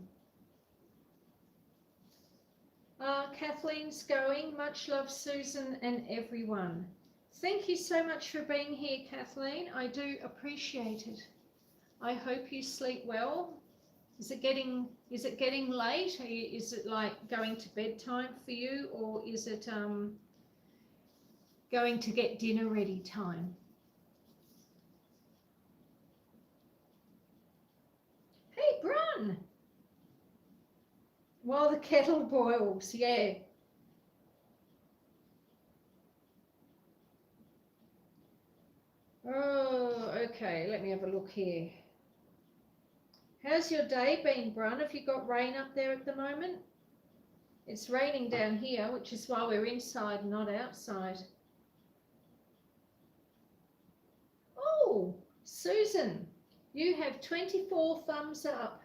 Kathleen's going. Much love, Susan and everyone. Thank you so much for being here, Kathleen. I do appreciate it. I hope you sleep well. Is it getting late? Is it like going to bedtime for you, or is it going to get dinner ready time? Hey, Brun! While the kettle boils, yeah. Oh, okay, let me have a look here. How's your day been, Brun? Have you got rain up there at the moment? It's raining down here, which is why we're inside, not outside. Oh, Susan, you have 24 thumbs up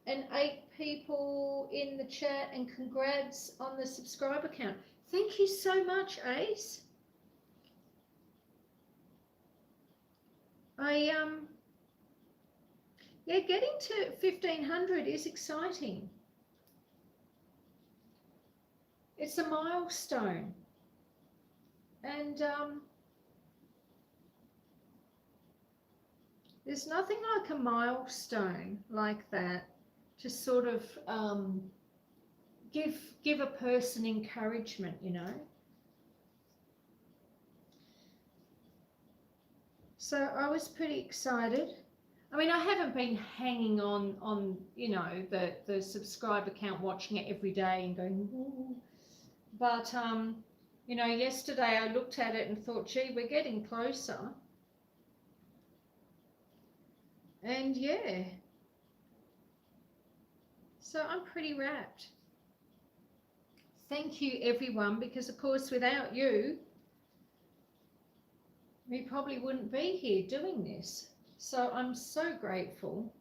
and 8 people in the chat, and congrats on the subscriber count. Thank you so much, Ace. Yeah, getting to 1,500 is exciting. It's a milestone. And there's nothing like a milestone like that to sort of give a person encouragement, you know. So I was pretty excited. I mean, I haven't been hanging on you know, the subscriber count, watching it every day and going, ooh. But you know, yesterday I looked at it and thought, gee, we're getting closer. And yeah, so I'm pretty rapt. Thank you, everyone, because of course without you, we probably wouldn't be here doing this. So I'm so grateful,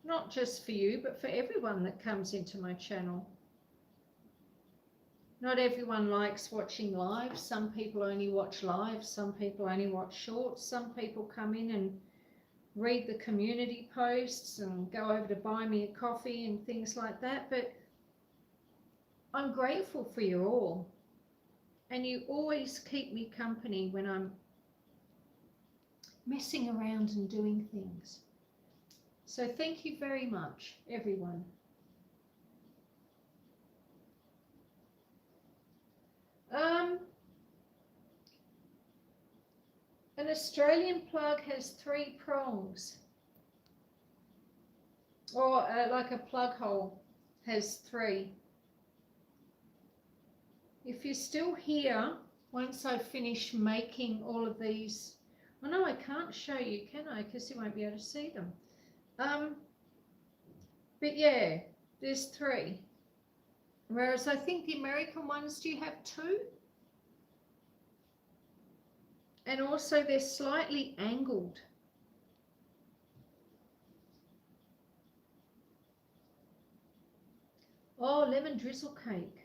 not just for you, but for everyone that comes into my channel. Not everyone likes watching live. Some people only watch live. Some people only watch shorts. Some people come in and read the community posts and go over to buy me a coffee and things like that. But I'm grateful for you all. And you always keep me company when I'm messing around and doing things. So thank you very much, everyone. An Australian plug has 3 prongs, or like a plug hole has 3. If you're still here, once I finish making all of these, well, no, I can't show you, can I? Because you won't be able to see them. But yeah, there's 3. Whereas I think the American ones, do you have 2? And also they're slightly angled. Oh, lemon drizzle cake.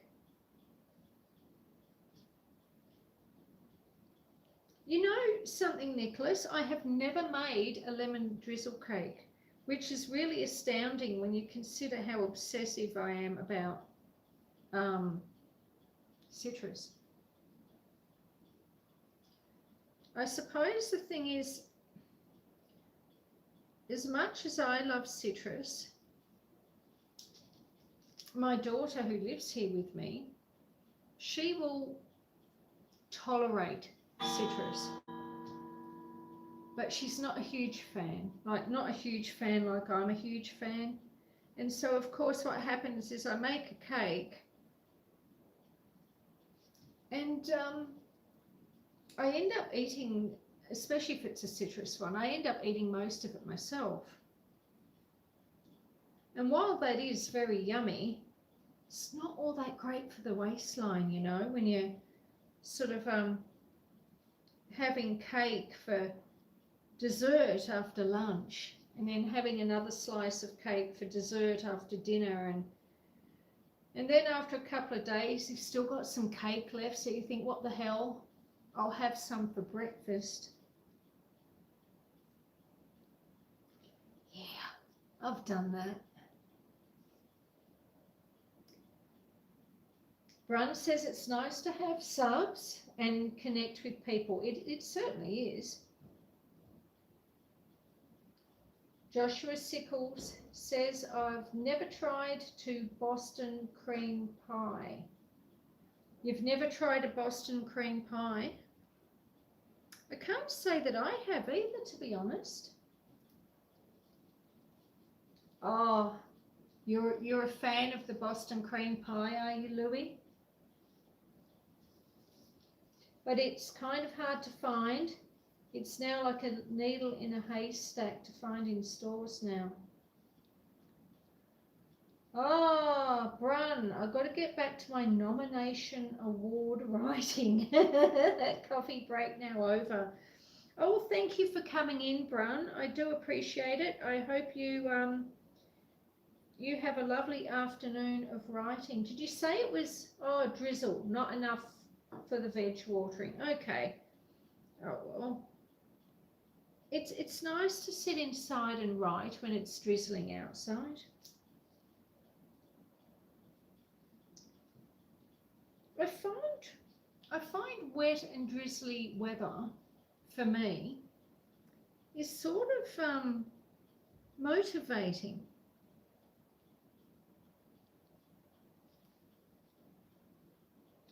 You know something, Nicholas? I have never made a lemon drizzle cake, which is really astounding when you consider how obsessive I am about citrus. I suppose the thing is, as much as I love citrus, my daughter who lives here with me, she will tolerate citrus, but she's not a huge fan, like not a huge fan like I'm a huge fan. And so of course what happens is I make a cake and I end up eating, especially if it's a citrus one, I end up eating most of it myself. And while that is very yummy, it's not all that great for the waistline, you know, when you're sort of having cake for dessert after lunch, and then having another slice of cake for dessert after dinner, and then after a couple of days you've still got some cake left, so you think, what the hell, I'll have some for breakfast. Yeah, I've done that. Brun says it's nice to have subs and connect with people. It certainly is. Joshua Sickles says, I've never tried to Boston cream pie. You've never tried a Boston cream pie? I can't say that I have either, to be honest. Oh, you're a fan of the Boston cream pie, are you, Louie? But it's kind of hard to find. It's now like a needle in a haystack to find in stores now. Oh, Brun, I've got to get back to my nomination award writing. That coffee break now over. Oh, well, thank you for coming in, Brun. I do appreciate it. I hope you you have a lovely afternoon of writing. Did you say it was, oh, drizzle, not enough for the veg watering? Okay. Oh, well. It's nice to sit inside and write when it's drizzling outside. I find wet and drizzly weather, for me, is sort of motivating.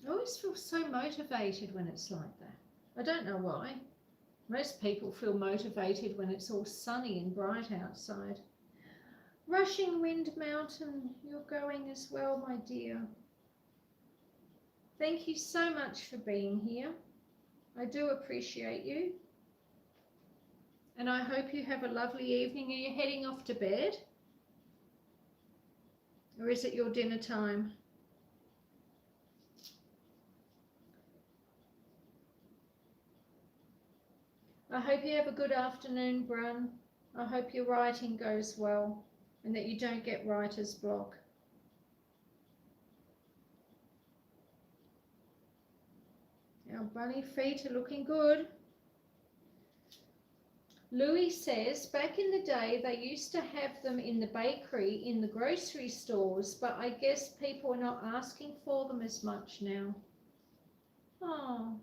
I always feel so motivated when it's like that. I don't know why. Most people feel motivated when it's all sunny and bright outside. Rushing Wind Mountain, you're going as well, my dear. Thank you so much for being here. I do appreciate you. And I hope you have a lovely evening. Are you heading off to bed? Or is it your dinner time? I hope you have a good afternoon, Brun. I hope your writing goes well and that you don't get writer's block. Our bunny feet are looking good. Louis says, back in the day, they used to have them in the bakery, in the grocery stores, but I guess people are not asking for them as much now. Oh.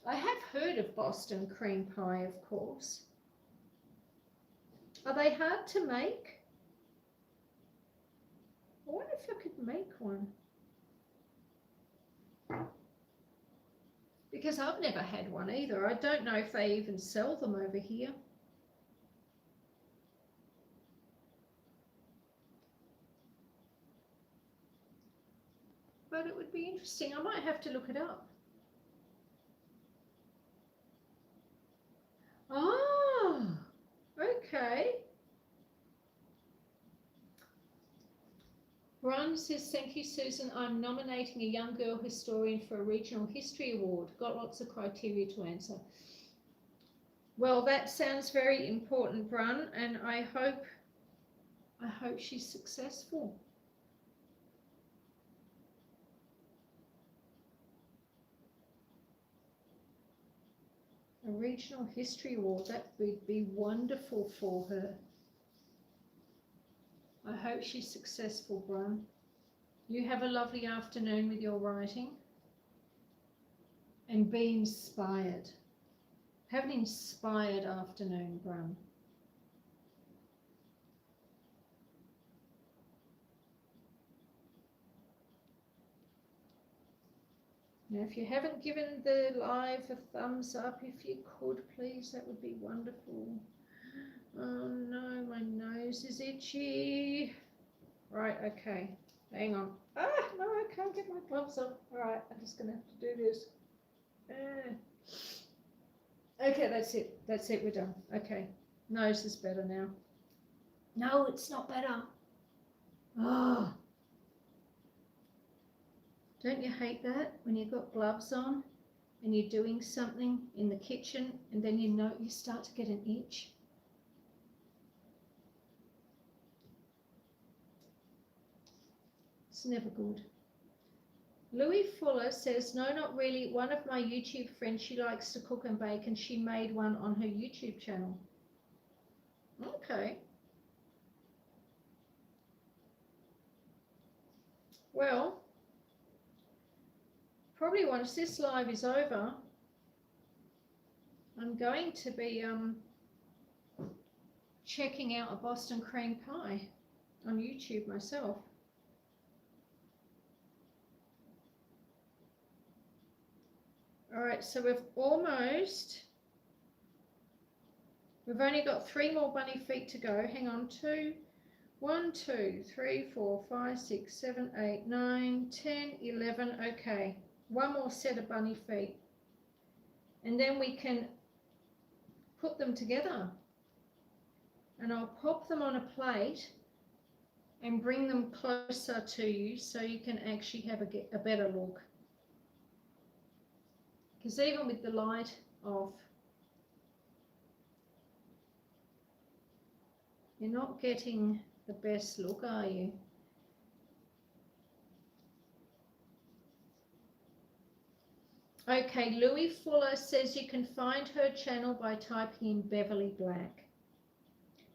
I have heard of Boston cream pie, of course. Are they hard to make? I wonder if I could make one. Because I've never had one either. I don't know if they even sell them over here. But it would be interesting. I might have to look it up. Oh, okay. Brian says, thank you, Susan. I'm nominating a young girl historian for a regional history award. Got lots of criteria to answer. Well, that sounds very important, Brun, and I hope she's successful. A regional history award, that would be wonderful for her. I hope she's successful, Brun. You have a lovely afternoon with your writing. And be inspired. Have an inspired afternoon, Brun. Now, if you haven't given the live a thumbs up, if you could, please, that would be wonderful. Oh no, my nose is itchy. Right, okay, hang on. Ah, no, I can't get my gloves off. All right, I'm just gonna have to do this. Okay, that's it. That's it, we're done. Okay, nose is better now. No, it's not better. Oh. Don't you hate that when you've got gloves on and you're doing something in the kitchen and then you start to get an itch? It's never good. Louis Fuller says, no, not really. One of my YouTube friends, she likes to cook and bake, and she made one on her YouTube channel. Okay. Well, probably once this live is over, I'm going to be checking out a Boston cream pie on YouTube myself. All right, so we've only got 3 more bunny feet to go. Hang on, 1, 2, 3, 4, 5, 6, 7, 8, 9, 10, 11. Okay, 1 more set of bunny feet. And then we can put them together. And I'll pop them on a plate and bring them closer to you so you can actually have a better look. Because even with the light off, you're not getting the best look, are you? Okay, Louis Fuller says you can find her channel by typing in Beverly Black.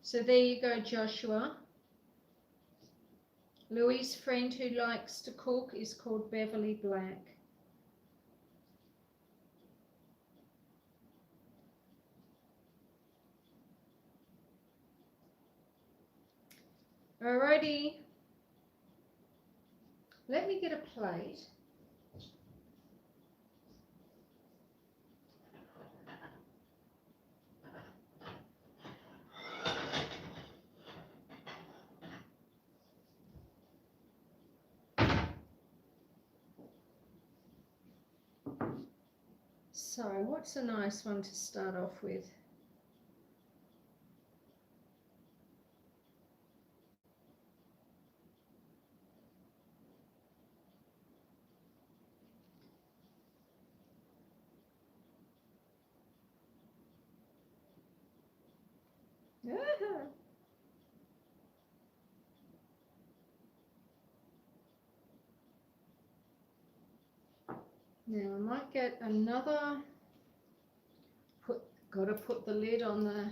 So there you go, Joshua. Louis' friend who likes to cook is called Beverly Black. Alrighty. Let me get a plate. So, what's a nice one to start off with? Now I might get another, got to put the lid on the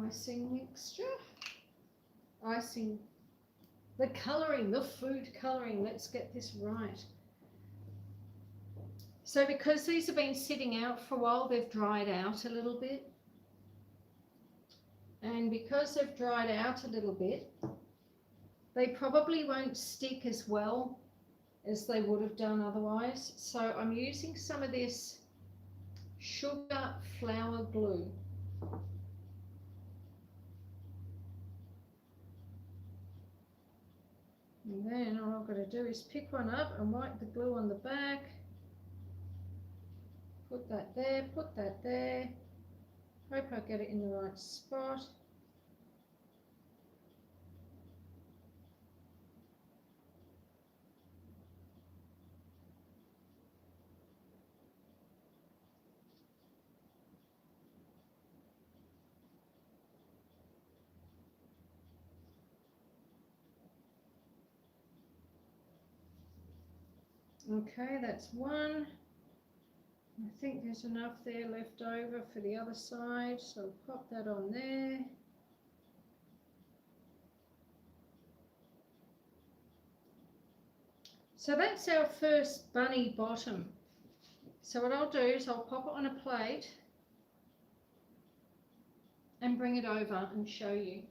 icing mixture. The colouring, the food colouring, let's get this right. So because these have been sitting out for a while, they've dried out a little bit. And because they've dried out a little bit, they probably won't stick as well as they would have done otherwise. So I'm using some of this sugar flour glue. And then all I've got to do is pick one up and wipe the glue on the back. Put that there, put that there. Hope I get it in the right spot. Okay, that's one. I think there's enough there left over for the other side, so pop that on there. So that's our first bunny bottom. So what I'll do is I'll pop it on a plate and bring it over and show you.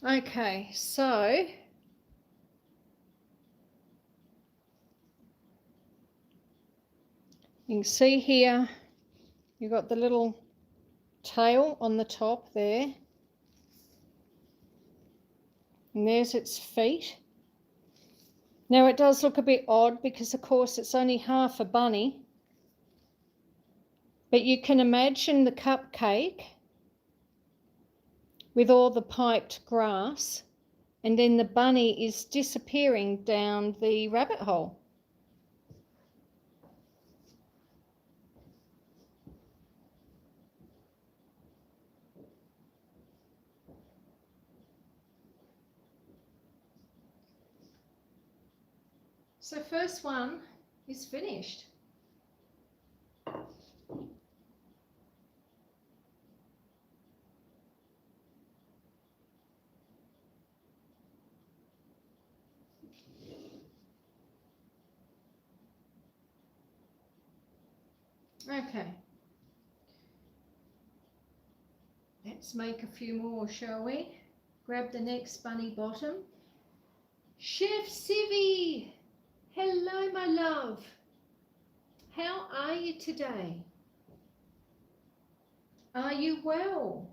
Okay, so you can see here you've got the little tail on the top there, and there's its feet. Now it does look a bit odd because of course it's only half a bunny, but you can imagine the cupcake with all the piped grass, and then the bunny is disappearing down the rabbit hole. So first one is finished. Okay, let's make a few more, shall we? Grab the next bunny bottom. Chef Civvy, hello my love. How are you today? Are you well?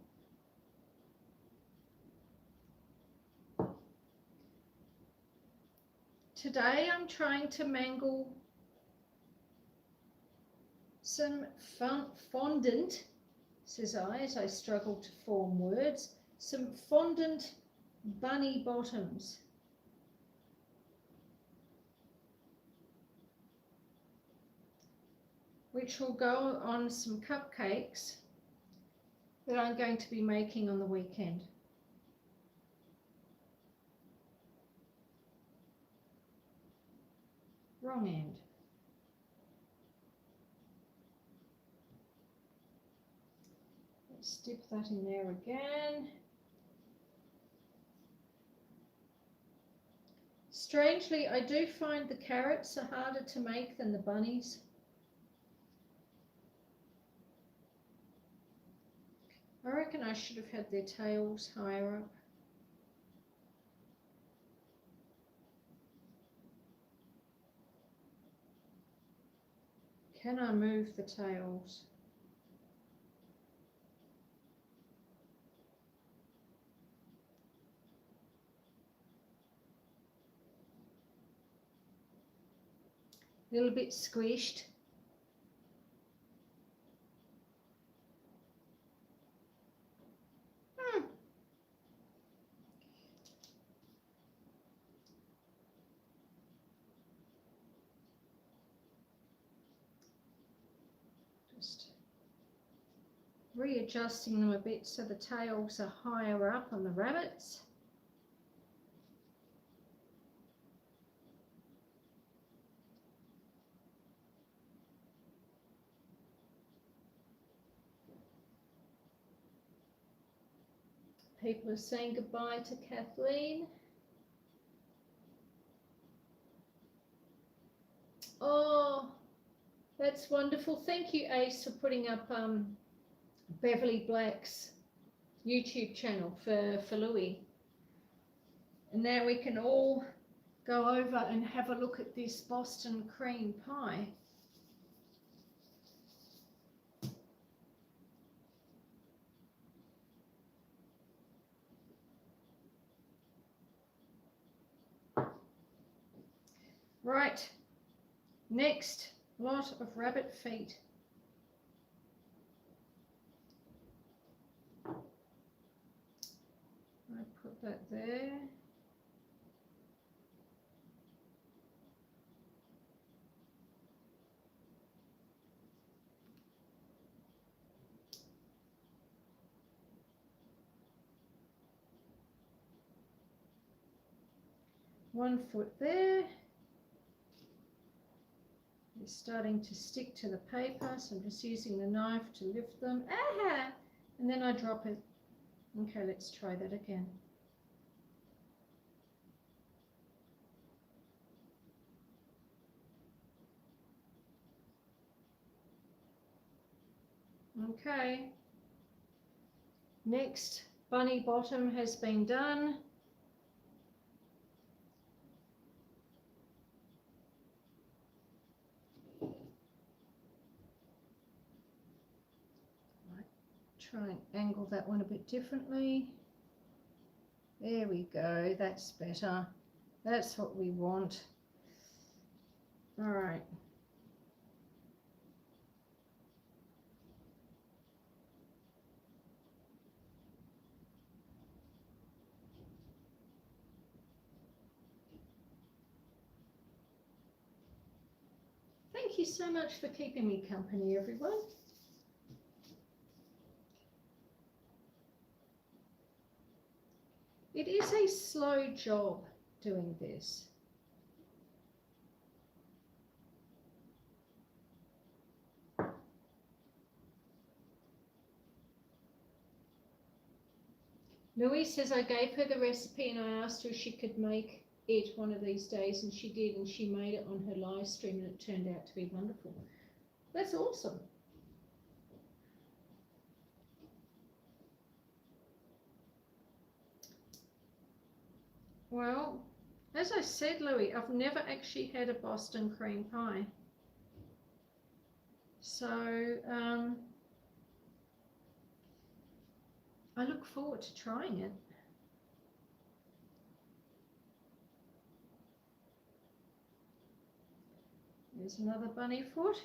Today I'm trying to mangle some fondant, says I as I struggle to form words, some fondant bunny bottoms. Which will go on some cupcakes that I'm going to be making on the weekend. Wrong end. Let's dip that in there again. Strangely, I do find the carrots are harder to make than the bunnies. I reckon I should have had their tails higher up. Can I move the tails? A little bit squished. Just readjusting them a bit so the tails are higher up on the rabbits. People are saying goodbye to Kathleen. Oh, that's wonderful. Thank you, Ace, for putting up Beverly Black's YouTube channel for Louis. And now we can all go over and have a look at this Boston cream pie. Right, next lot of rabbit feet. I put that there. One foot there. It's starting to stick to the paper, so I'm just using the knife to lift them. Aha! And then I drop it. Okay, let's try that again. Okay. Next bunny bottom has been done. Try and angle that one a bit differently. There we go, that's better. That's what we want. All right. Thank you so much for keeping me company, everyone. It is a slow job doing this. Louise says I gave her the recipe and I asked her if she could make it one of these days, and she did, and she made it on her live stream and it turned out to be wonderful. That's awesome. Well, as I said, Louis, I've never actually had a Boston cream pie. So I look forward to trying it. There's another bunny foot.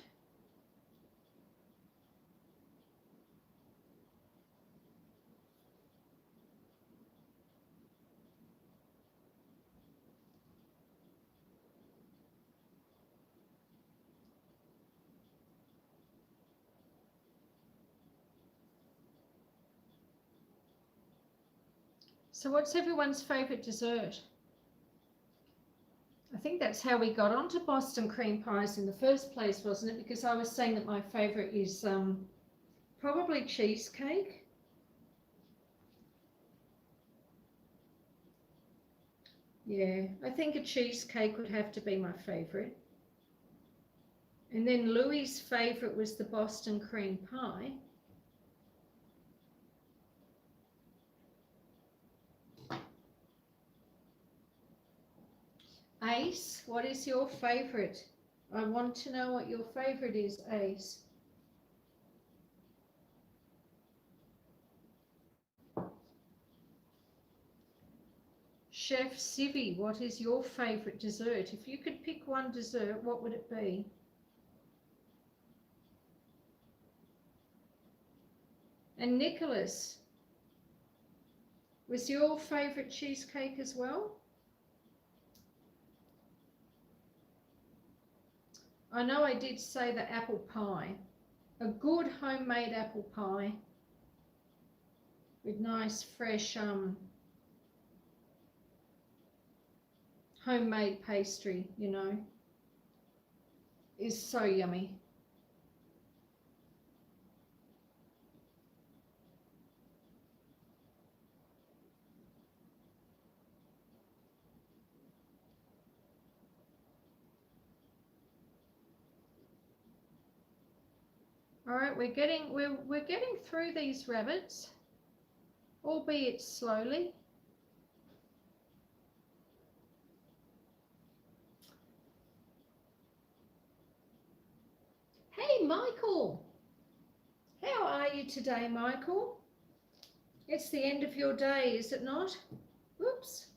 So what's everyone's favourite dessert? I think that's how we got onto Boston cream pies in the first place, wasn't it? Because I was saying that my favourite is probably cheesecake. Yeah, I think a cheesecake would have to be my favourite. And then Louis's favourite was the Boston cream pie. Ace, what is your favourite? I want to know what your favourite is, Ace. Chef Sivy, what is your favourite dessert? If you could pick one dessert, what would it be? And Nicholas, was your favourite cheesecake as well? I know I did say the apple pie. A good homemade apple pie with nice fresh homemade pastry, you know, is so yummy. All right, we're getting through these rabbits, albeit slowly. Hey, Michael. How are you today, Michael? It's the end of your day, is it not? Oops,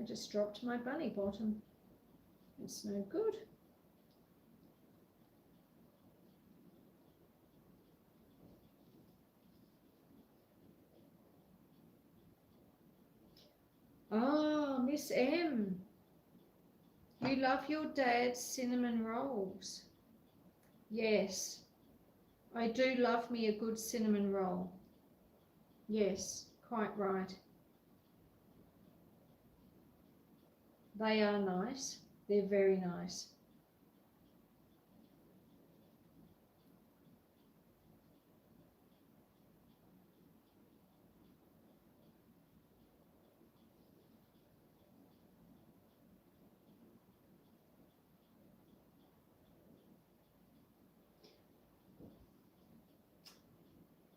I just dropped my bunny bottom. It's no good. Ah, Miss M, you love your dad's cinnamon rolls. Yes, I do love me a good cinnamon roll. Yes, quite right. They are nice. They're very nice.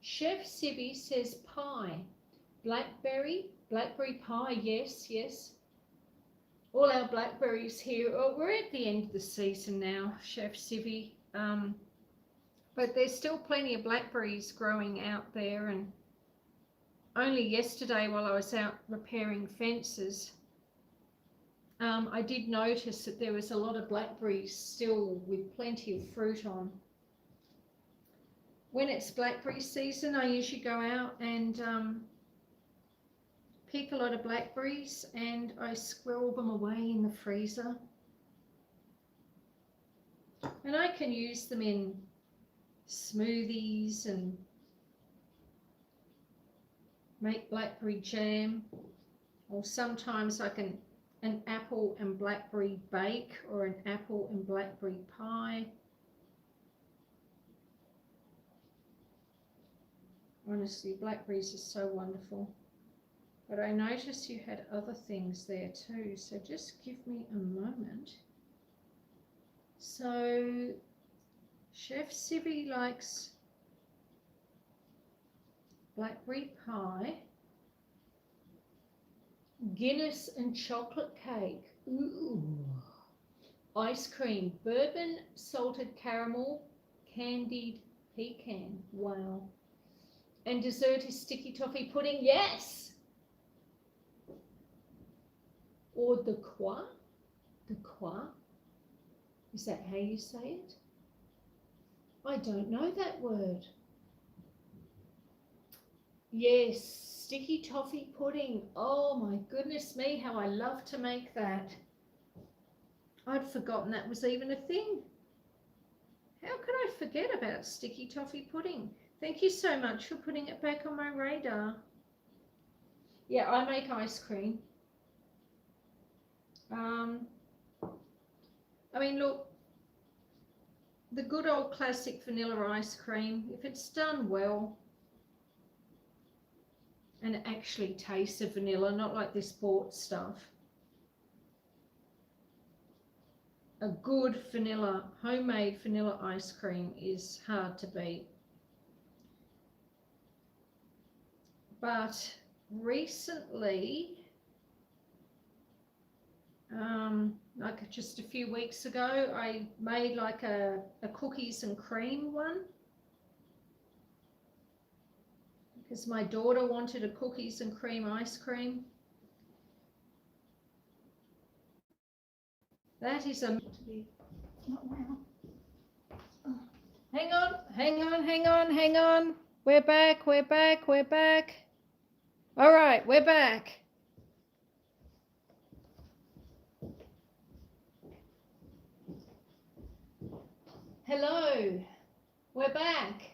Chef Sibby says pie. Blackberry pie, yes, yes. All our blackberries here. Oh, we're at the end of the season now, Chef Sibby. But there's still plenty of blackberries growing out there, and only yesterday while I was out repairing fences, I did notice that there was a lot of blackberries still with plenty of fruit on. When it's blackberry season, I usually go out and pick a lot of blackberries and I squirrel them away in the freezer. And I can use them in smoothies and make blackberry jam, or sometimes I can an apple and blackberry bake or an apple and blackberry pie. Honestly, blackberries are so wonderful. But I noticed you had other things there too, so just give me a moment. So Chef Sibby likes blackberry pie, Guinness and chocolate cake, ooh, ice cream, bourbon, salted caramel, candied pecan, wow, and dessert is sticky toffee pudding, yes, or the croix, is that how you say it? I don't know that word. Yes, sticky toffee pudding. Oh my goodness me, how I love to make that. I'd forgotten that was even a thing. How could I forget about sticky toffee pudding? Thank you so much for putting it back on my radar. Yeah, I make ice cream. I mean, look, the good old classic vanilla ice cream, if it's done well, and it actually tastes of vanilla, not like this bought stuff. A good vanilla, homemade vanilla ice cream is hard to beat. But recently, like just a few weeks ago, I made like a cookies and cream one, because my daughter wanted a cookies and cream ice cream. That is a... Not now. Hang on. We're back. All right, we're back. Hello, we're back.